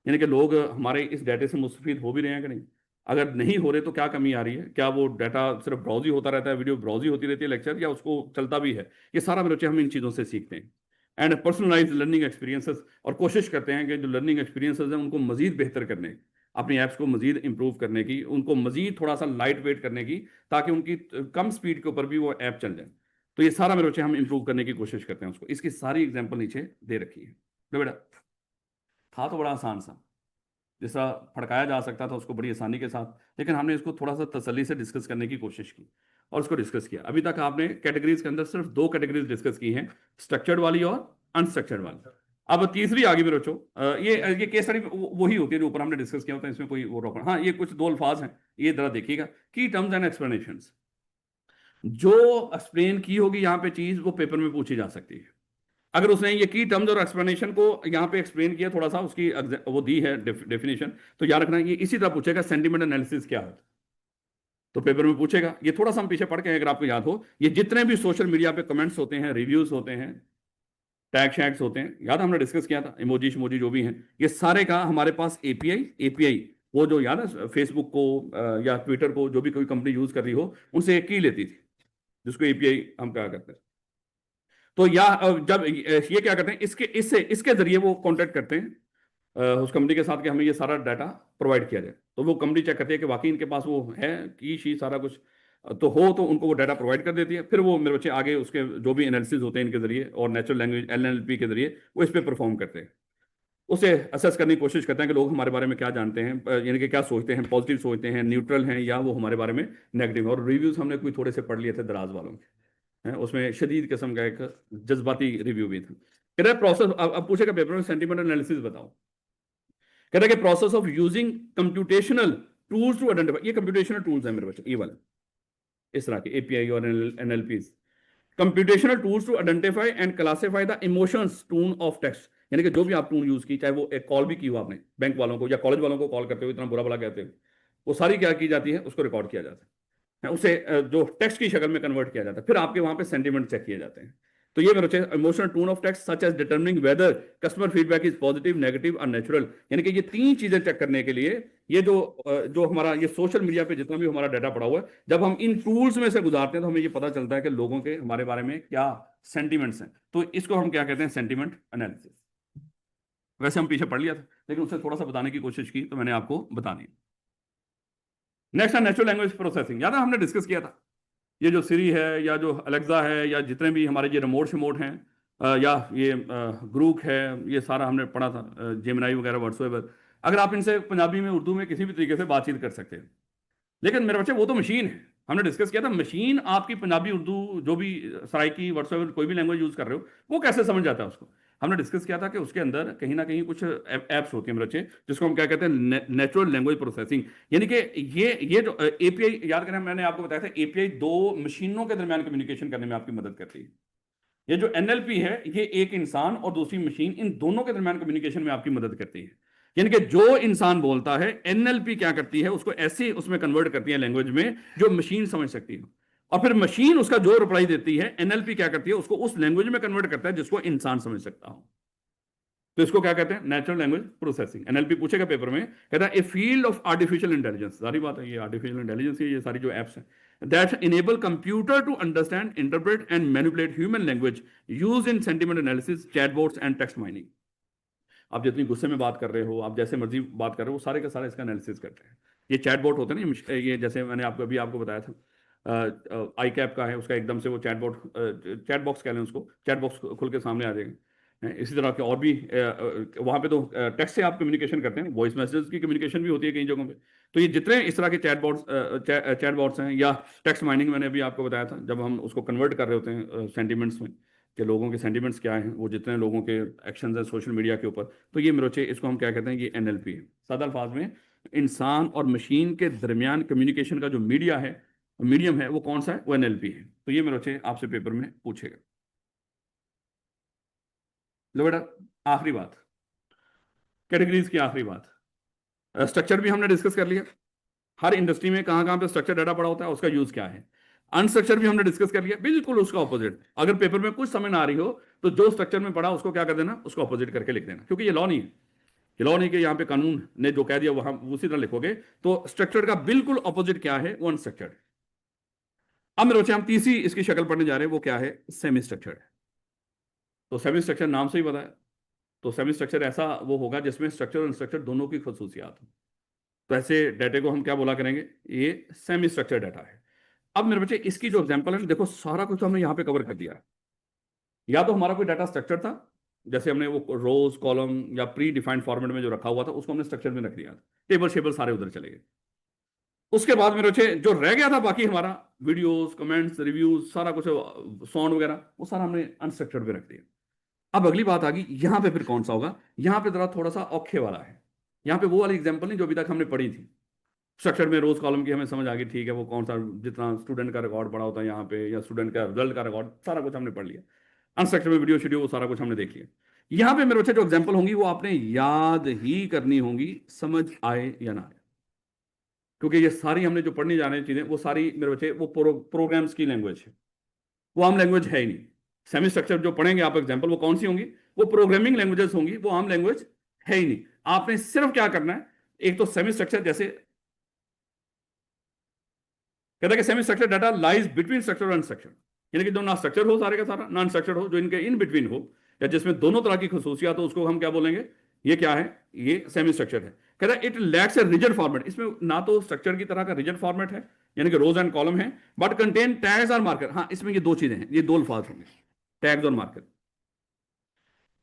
यानी कि लोग हमारे इस डाटे से मुस्तफीद हो भी रहे हैं कि नहीं, अगर नहीं हो रहे तो क्या कमी आ रही है, क्या वो डाटा सिर्फ ब्राउज ही होता रहता है, वीडियो ब्राउज ही होती रहती है लेक्चर, या उसको चलता भी है? ये सारा मेरे बच्चे हम इन चीज़ों से सीखते हैं। एंड पर्सनलाइज लर्निंग एक्सपीरियंसेस, और कोशिश करते हैं कि जो लर्निंग एक्सपीरियंसेस हैं उनको मजीद बेहतर करने, अपनी ऐप्स को मजीद इंप्रूव करने की, उनको मजीद थोड़ा सा लाइट वेट करने की, ताकि उनकी कम स्पीड के ऊपर भी वो ऐप चल जाए। तो ये सारा मेरे बच्चे हम इंप्रूव करने की कोशिश करते हैं उसको। इसकी सारी एग्जांपल नीचे दे रखी है। लो बेटा, था तो बड़ा आसान सा, जिस तरह फड़काया जा सकता था उसको बड़ी आसानी के साथ, लेकिन हमने इसको थोड़ा सा तसल्ली से डिस्कस करने की कोशिश की और उसको डिस्कस किया। अभी तक आपने कैटेगरीज के अंदर सिर्फ 2 कैटेगरीज डिस्कस की हैं, स्ट्रक्चर्ड वाली और अनस्ट्रक्चर्ड वाली। अब तीसरी आगे भी बच्चों, ये केस स्टडी वही होती है जो ऊपर हमने डिस्कस किया होता है, इसमें कोई वो रोक। हाँ, ये कुछ 2 अल्फाज हैं, ये जरा देखिएगा, की टर्म्स एंड एक्सप्लेनेशंस। जो एक्सप्लेन की होगी यहाँ पे चीज, वो पेपर में पूछी जा सकती है। अगर उसने ये की टर्म्स और एक्सप्लेनेशन को यहाँ पे एक्सप्लेन किया, थोड़ा सा उसकी वो दी है डेफिनेशन, तो याद रखना ये इसी तरह पूछेगा सेंटीमेंट एनालिसिस क्या है, तो पेपर में पूछेगा। ये थोड़ा सा हम पीछे पढ़ के, अगर आपको याद हो, ये जितने भी सोशल मीडिया पे कमेंट्स होते हैं, रिव्यूज होते हैं, टैग शैग्स होते हैं, याद हमने डिस्कस किया था, इमोजी शमोजी जो भी हैं, ये सारे का हमारे पास एपीआई वो जो याद है फेसबुक को या ट्विटर को जो भी कोई कंपनी यूज कर रही हो, उनसे एक की लेती थी, जिसको एपीआई हम कहा करते हैं। तो या जब ये क्या करते हैं, इसके जरिए वो कॉन्टेक्ट करते हैं उस कंपनी के साथ कि हमें ये सारा डाटा प्रोवाइड किया जाए। तो वो कंपनी चेक करती है कि वाकई इनके पास वो है की शी सारा कुछ, तो हो तो उनको वो डाटा प्रोवाइड कर देती है। फिर वो मेरे बच्चे आगे उसके जो भी एनालिसिस होते हैं इनके जरिए और नेचुरल लैंग्वेज एलएनएलपी के जरिए वो इस पर परफॉर्म करते हैं। उसे असेस करने की कोशिश करते हैं कि लोग हमारे बारे में क्या जानते हैं, यानी कि क्या सोचते हैं, पॉजिटिव सोचते हैं, न्यूट्रल हैं, या वो हमारे बारे में नेगेटिव। और रिव्यूज हमने कोई थोड़े से पढ़ लिए थे दराज वालों के, उसमें शदीद किस्म का एक जज्बाती रिव्यू भी था। कह रहा है प्रोसेस, अब पूछेगा पेपर में सेंटीमेंट एनालिसिस बताओ। कह रहा है कि process of using computational tools to identify, ये कंप्यूटेशनल टूल्स है मेरे बच्चे, ये वाले इस तरह के एपीआई और NLP, computational tools to identify and classify the emotions tone of text. यानी कि जो भी आप टून यूज की, चाहे वो एक कॉल भी की हो आपने बैंक वालों को या कॉलेज वालों को कॉल करते हो इतना बुरा भला कहते हो, वो सारी क्या की जाती है, उसको रिकॉर्ड किया जाता है, उसे जो टेक्स्ट की शक्ल में कन्वर्ट किया जाता है, फिर आपके वहां पे सेंटीमेंट चेक किए जाते हैं। तो ये मेरे emotional tone of text such as determining whether customer feedback is positive, negative और नेचुरल। यानी कि ये 3 चीजें चेक करने के लिए, ये जो हमारा ये सोशल मीडिया पे जितना भी हमारा डाटा पड़ा हुआ है, जब हम इन टूल्स में से गुजारते हैं तो हमें ये पता चलता है कि लोगों के हमारे बारे में क्या सेंटीमेंट्स हैं। तो इसको हम क्या कहते हैं, सेंटीमेंट एनालिसिस। वैसे हम पीछे पढ़ लिया था, लेकिन उससे थोड़ा सा बताने की कोशिश की तो मैंने आपको बता दी। नेक्स्ट है नेचुरल लैंग्वेज प्रोसेसिंग। याद है हमने डिस्कस किया था, ये जो सिरी है या जो अलेक्सा है या जितने भी हमारे ये रिमोट शिमोट हैं, या ये ग्रूक है, ये सारा हमने पढ़ा था, जेमिनाई वगैरह व्हाट्सएवर। अगर आप इनसे पंजाबी में उर्दू में किसी भी तरीके से बातचीत कर सकते हैं, लेकिन मेरे बच्चे वो तो मशीन है। हमने डिस्कस किया था मशीन आपकी पंजाबी उर्दू जो भी सराइकी व्हाट्सएवर कोई भी लैंग्वेज यूज कर रहे हो, वो कैसे समझ जाता है उसको। हमने डिस्कस किया था कि उसके अंदर कहीं ना कहीं कुछ एप्स होती हैं मेरे बच्चे, जिसको हम क्या कहते हैं, नेचुरल लैंग्वेज प्रोसेसिंग। यानी कि ये जो एपीआई, याद करें मैंने आपको बताया था, एपीआई 2 मशीनों के दरमियान कम्युनिकेशन करने में आपकी मदद करती है। ये जो एनएलपी है, ये एक इंसान और दूसरी मशीन, इन दोनों के दरमियान कम्युनिकेशन में आपकी मदद करती है। यानी कि जो इंसान बोलता है, एनएलपी क्या करती है, उसको ऐसे उसमें कन्वर्ट करती है लैंग्वेज में जो मशीन समझ सकती है, और फिर मशीन उसका जो रिप्लाई देती है, एनएलपी क्या करती है, उसको उस लैंग्वेज में कन्वर्ट करता है जिसको इंसान समझ सकता हो। तो इसको क्या कहते हैं, नेचुरल लैंग्वेज प्रोसेसिंग। एनएलपी पूछेगा पेपर में, कहता है a field of artificial intelligence. सारी बात है, ये आर्टिफिशियल इंटेलिजेंस है, ये सारी जो एप्स हैं, that enable computer to understand, interpret and manipulate human language use in sentiment analysis, chatbots and text mining. आप जितनी गुस्से में बात कर रहे हो, आप जैसे मर्जी बात कर रहे हो, वो सारे का सारा इसका एनालिसिस करते हैं। ये चैटबॉट होते हैं ना, ये जैसे मैंने आपको बताया था, आई कैप का है, उसका एकदम से वो चैट बॉक्स कह लें उसको, चैट बॉक्स खुल के सामने आ जाएगा। इसी तरह के और भी वहाँ पे तो टेक्स्ट से आप कम्युनिकेशन करते हैं, वॉइस मैसेज की कम्युनिकेशन भी होती है कई जगहों पे। तो ये जितने इस तरह के चैटबॉट्स हैं, या टेक्स्ट माइनिंग मैंने अभी आपको बताया था, जब हम उसको कन्वर्ट कर रहे होते हैं सेंटीमेंट्स में, कि लोगों के सेंटीमेंट्स क्या हैं, वो जितने लोगों के एक्शंस हैं सोशल मीडिया के ऊपर, तो ये मेरे इसको हम क्या कहते हैं, ये एनएलपी है। सादा अल्फाज में, इंसान और मशीन के दरमियान कम्युनिकेशन का जो मीडियम है, वो कौन सा है, वो एनएलपी है। तो ये मेरे आपसे पेपर में पूछेगा। लो बेटा, आखिरी बात, कैटेगरीज की आखिरी बात, स्ट्रक्चर भी हमने डिस्कस कर लिया, हर इंडस्ट्री में कहां कहां पे स्ट्रक्चर डाटा पड़ा होता है, उसका यूज क्या है। अनस्ट्रक्चर भी हमने डिस्कस कर लिया, बिल्कुल उसका ऑपोजिट। अगर पेपर में कुछ समझ ना आ रही हो, तो जो स्ट्रक्चर में पड़ा उसको क्या कर देना, उसको ऑपोजिट करके लिख देना, क्योंकि ये लॉ नहीं है, ये लॉ नहीं कि यहाँ पे कानून ने जो कह दिया वहां उसी तरह लिखोगे। तो स्ट्रक्चर का बिल्कुल ऑपोजिट क्या है, वो अनस्ट्रक्चर्ड। अब मेरे बच्चे हम तीसरी इसकी शक्ल पढ़ने जा रहे हैं, वो क्या है, सेमी स्ट्रक्चर्ड। तो सेमी स्ट्रक्चर नाम से ही बताया, तो सेमी स्ट्रक्चर ऐसा वो होगा जिसमें स्ट्रक्चर और अनस्ट्रक्चर दोनों की खसूसियात हो। तो ऐसे डाटे को हम क्या बोला करेंगे, ये सेमी स्ट्रक्चर डाटा है। अब मेरे बच्चे इसकी जो एग्जांपल है, देखो सारा कुछ हमने यहाँ पे कवर कर दिया है। या तो हमारा कोई डाटा स्ट्रक्चर था, जैसे हमने वो रोज कॉलम या प्री डिफाइंड फॉर्मेट में जो रखा हुआ था उसको हमने स्ट्रक्चर में रख दिया था, टेबल शेबल सारे उधर चले गए। उसके बाद मेरे बच्चे जो रह गया था बाकी हमारा वीडियोस, कमेंट्स, रिव्यूज, सारा कुछ साउंड वगैरह, वो सारा हमने अनस्ट्रक्चर्ड में रख दिया। अब अगली बात आ गई, यहाँ पे फिर कौन सा होगा? यहाँ पे जरा थोड़ा सा औखे वाला है। यहाँ पे वो वाली एग्जांपल नहीं जो अभी तक हमने पढ़ी थी। स्ट्रक्चर में रोज कॉलम की हमें समझ आ गई, ठीक है, वो कौन सा जितना स्टूडेंट का रिकॉर्ड पड़ा होता है यहाँ पे, या स्टूडेंट का रिजल्ट का रिकॉर्ड, सारा कुछ हमने पढ़ लिया। अनस्ट्रक्चर में वीडियो शीडियो वो सारा कुछ हमने देख लिया। यहाँ पे मेरे बच्चे जो एग्जाम्पल होंगी वो आपने याद ही करनी होंगी, समझ आए या ना आए, क्योंकि ये सारी हमने जो पढ़ने जाने चीजें वो सारी मेरे बच्चे वो प्रोग्राम्स की लैंग्वेज है, वो आम लैंग्वेज है ही नहीं। सेमी स्ट्रक्चर जो पढ़ेंगे आप एग्जाम्पल, वो कौन सी होंगी? वो प्रोग्रामिंग लैंग्वेजेस होंगी, वो आम लैंग्वेज है ही नहीं। आपने सिर्फ क्या करना है, एक तो सेमी स्ट्रक्चर, जैसे कहता है कि semi structure data lies between structure और अनस्ट्रक्चर, यानी कि जो ना स्ट्रक्चर हो सारे का सारा, ना अनस्ट्रक्चर हो, जो इनके इन बिटवीन हो, या जिसमें दोनों तरह की खसूसियात हो, उसको हम क्या बोलेंगे? ये क्या है? ये सेमी स्ट्रक्चर है। कहता है it lacks a rigid format, इसमें ना तो स्ट्रक्चर की तरह का रिजिड फॉर्मेट है, यानी कि रोज एंड कॉलम है, बट कंटेन टैग्स और मार्कर। हाँ, इसमें ये दो चीजें हैं, ये दो अल्फाज होंगे, टैग्स और मार्कर।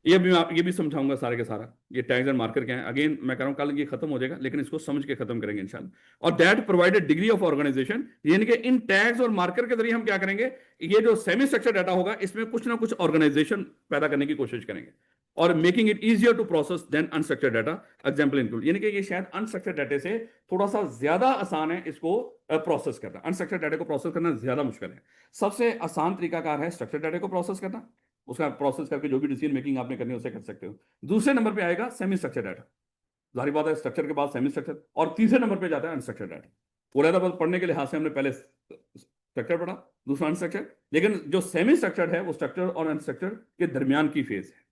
ये भी समझाऊंगा सारे के सारा, ये टैग्स एंड मार्कर क्या है। अगेन मैं कह रहा हूं कल ये खत्म हो जाएगा, लेकिन इसको समझ के खत्म करेंगे इंशाल्लाह। और that provided degree of organisation, यानी कि इन टैग्स और मार्कर के जरिए हम क्या करेंगे, ये जो सेमी स्ट्रक्चर डाटा होगा इसमें कुछ ना कुछ ऑर्गेनाइजेशन पैदा करने की कोशिश करेंगे, और making it easier to process than unstructured data, example include, यानी कि ये शायद अनस्ट्रक्चर्ड डाटा से थोड़ा सा ज्यादा आसान है इसको प्रोसेस करना। अनस्ट्रक्चर्ड डाटा को प्रोसेस करना ज्यादा मुश्किल है। सबसे आसान तरीकाकार है स्ट्रक्चर्ड डाटा को प्रोसेस करना, उसका प्रोसेस करके जो भी डिसीजन मेकिंग आपने करनी है उसे कर सकते हो। दूसरे नंबर पे आएगा सेमी स्ट्रक्चर डाटा, जाहिर बात है स्ट्रक्चर के बाद सेमी स्ट्रक्चर, और तीसरे नंबर पे जाता है अनस्ट्रक्चर डाटा। पूरा पढ़ने के लिहाज से हमने पहले स्ट्रक्चर पढ़ा, दूसरा अनस्ट्रक्चर, लेकिन जो सेमी स्ट्रक्चर है वो स्ट्रक्चर और अनस्ट्रक्चर के दरमियान की फेज है,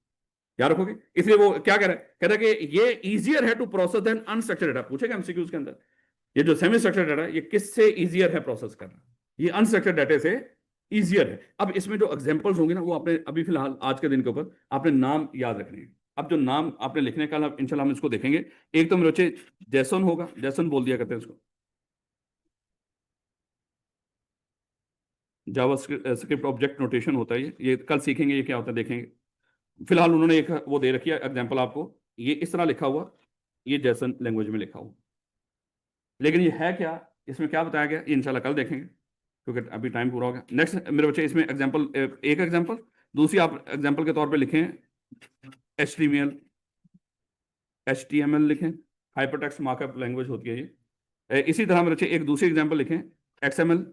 याद रखोगे। इसलिए वो क्या कह रहा है, कह रहा है कि ये इजियर है to process than unstructure data. पूछेगा एमसीक्यूज के अंदर, ये जो सेमी स्ट्रक्चर डाटा ये किससे इजियर है प्रोसेस करना? ये अनस्ट्रक्चर डाटा से इजियर है। अब इसमें जो एग्जांपल्स होंगे ना, वो आपने अभी फिलहाल आज के दिन के ऊपर आपने नाम याद रखने हैं। अब जो नाम आपने लिखने का, इंशाल्लाह हम इसको देखेंगे। एक तो मेरे बच्चे जैसन होगा, जैसन बोल दिया करते हैं इसको, जावा स्क्रिप्ट ऑब्जेक्ट नोटेशन होता है ये कल सीखेंगे ये क्या होता है, देखेंगे। फिलहाल उन्होंने एक वो दे रखी है एग्जाम्पल आपको, ये इस तरह लिखा हुआ, ये जैसन लैंग्वेज में लिखा हुआ, लेकिन ये है क्या, इसमें क्या बताया गया, ये इंशाल्लाह कल देखेंगे, क्योंकि अभी टाइम पूरा हो गया। नेक्स्ट मेरे बच्चे इसमें एग्जांपल, एक एग्जांपल, दूसरी आप एग्जांपल के तौर पे लिखें HTML, HTML लिखें, हाइपरटेक्स्ट मार्कअप लैंग्वेज होती है ये। इसी तरह मेरे बच्चे एक दूसरी एग्जांपल लिखें XML,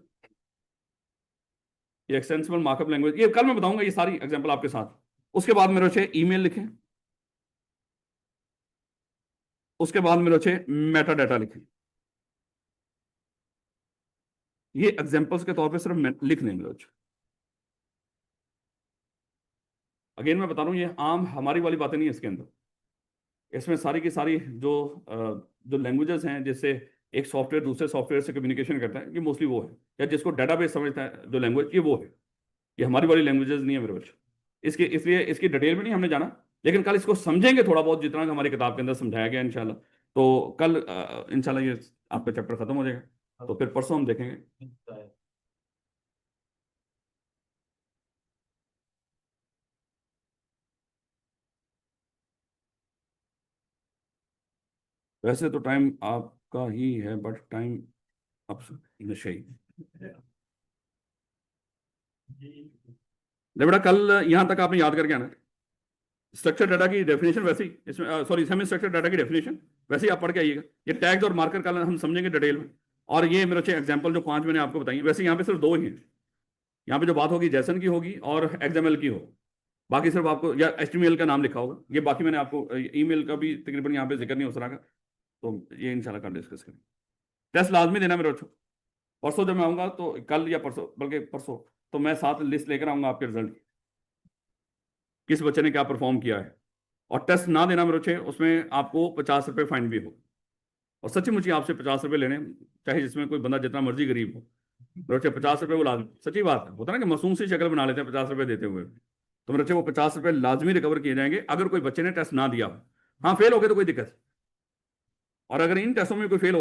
ये एक्सटेंसिबल मार्कअप लैंग्वेज, ये कल मैं बताऊंगा ये सारी एग्जांपल आपके साथ। उसके बाद मेरे बच्चे ईमेल लिखें, उसके बाद मेरे बच्चे मेटा डाटा लिखें। ये एग्जांपल्स के तौर पे सिर्फ लिख लें मेरे बच्चे। अगेन मैं बता रहा हूँ ये आम हमारी वाली बातें नहीं है इसके अंदर। इसमें सारी की सारी जो लैंग्वेजेस हैं, जिससे एक सॉफ्टवेयर दूसरे सॉफ्टवेयर से कम्युनिकेशन करता है, ये मोस्टली वो है, या जिसको डेटाबेस समझता है जो लैंग्वेज, ये वो है। ये हमारी वाली लैंग्वेजेस नहीं है मेरे बच्चे। इसलिए इसकी डिटेल में नहीं हमने जाना, लेकिन कल इसको समझेंगे थोड़ा बहुत, जितना हमारी किताब के अंदर समझाया गया इंशाल्लाह। तो कल इंशाल्लाह ये आपका चैप्टर खत्म हो जाएगा, तो फिर परसों हम देखेंगे। वैसे तो टाइम आपका ही है, बट टाइम अब नशे ही। बेटा कल यहां तक आपने याद करके आना। स्ट्रक्चर डाटा की डेफिनेशन वैसे ही इसमें, सॉरी, सेमी स्ट्रक्चर डाटा की डेफिनेशन वैसे ही आप पढ़ के आइएगा। ये टैग्स और मार्कर कल हम समझेंगे डिटेल में। और ये मेरे अच्छे एग्जांपल जो 5 मैंने आपको बताई, वैसे यहाँ पे सिर्फ 2 ही हैं। यहाँ पे जो बात होगी जैसन की होगी और XML की हो, बाकी सिर्फ आपको, या HTML का नाम लिखा होगा, ये बाकी मैंने आपको ईमेल का भी तकरीबन यहाँ पे जिक्र नहीं हो सका, तो ये इंशाल्लाह कल डिस्कस करें। टेस्ट लाजमी देना मेरे बच्चों। परसों जब मैं आऊँगा तो कल या परसों, बल्कि परसों, तो मैं साथ लिस्ट लेकर आऊँगा आपके रिजल्ट, किस बच्चे ने क्या परफॉर्म किया है। और टेस्ट ना देना मेरे बच्चे, उसमें आपको 50 रुपये फाइन भी हो। और सच्ची मुझे आपसे 50 रुपये लेने, चाहे जिसमें कोई बंदा जितना मर्जी गरीब हो, मेरे बच्चे 50 रुपये वो लाजमी, सच्ची बात है, होता है ना कि मासूम सी शक्ल बना लेते हैं 50 रुपये देते हुए, तो मेरे बच्चे वो 50 रुपये लाजमी रिकवर किए जाएंगे अगर कोई बच्चे ने टेस्ट ना दिया हो। हाँ, फेल हो गए तो कोई दिक्कत, और अगर इन टेस्टों में कोई फेल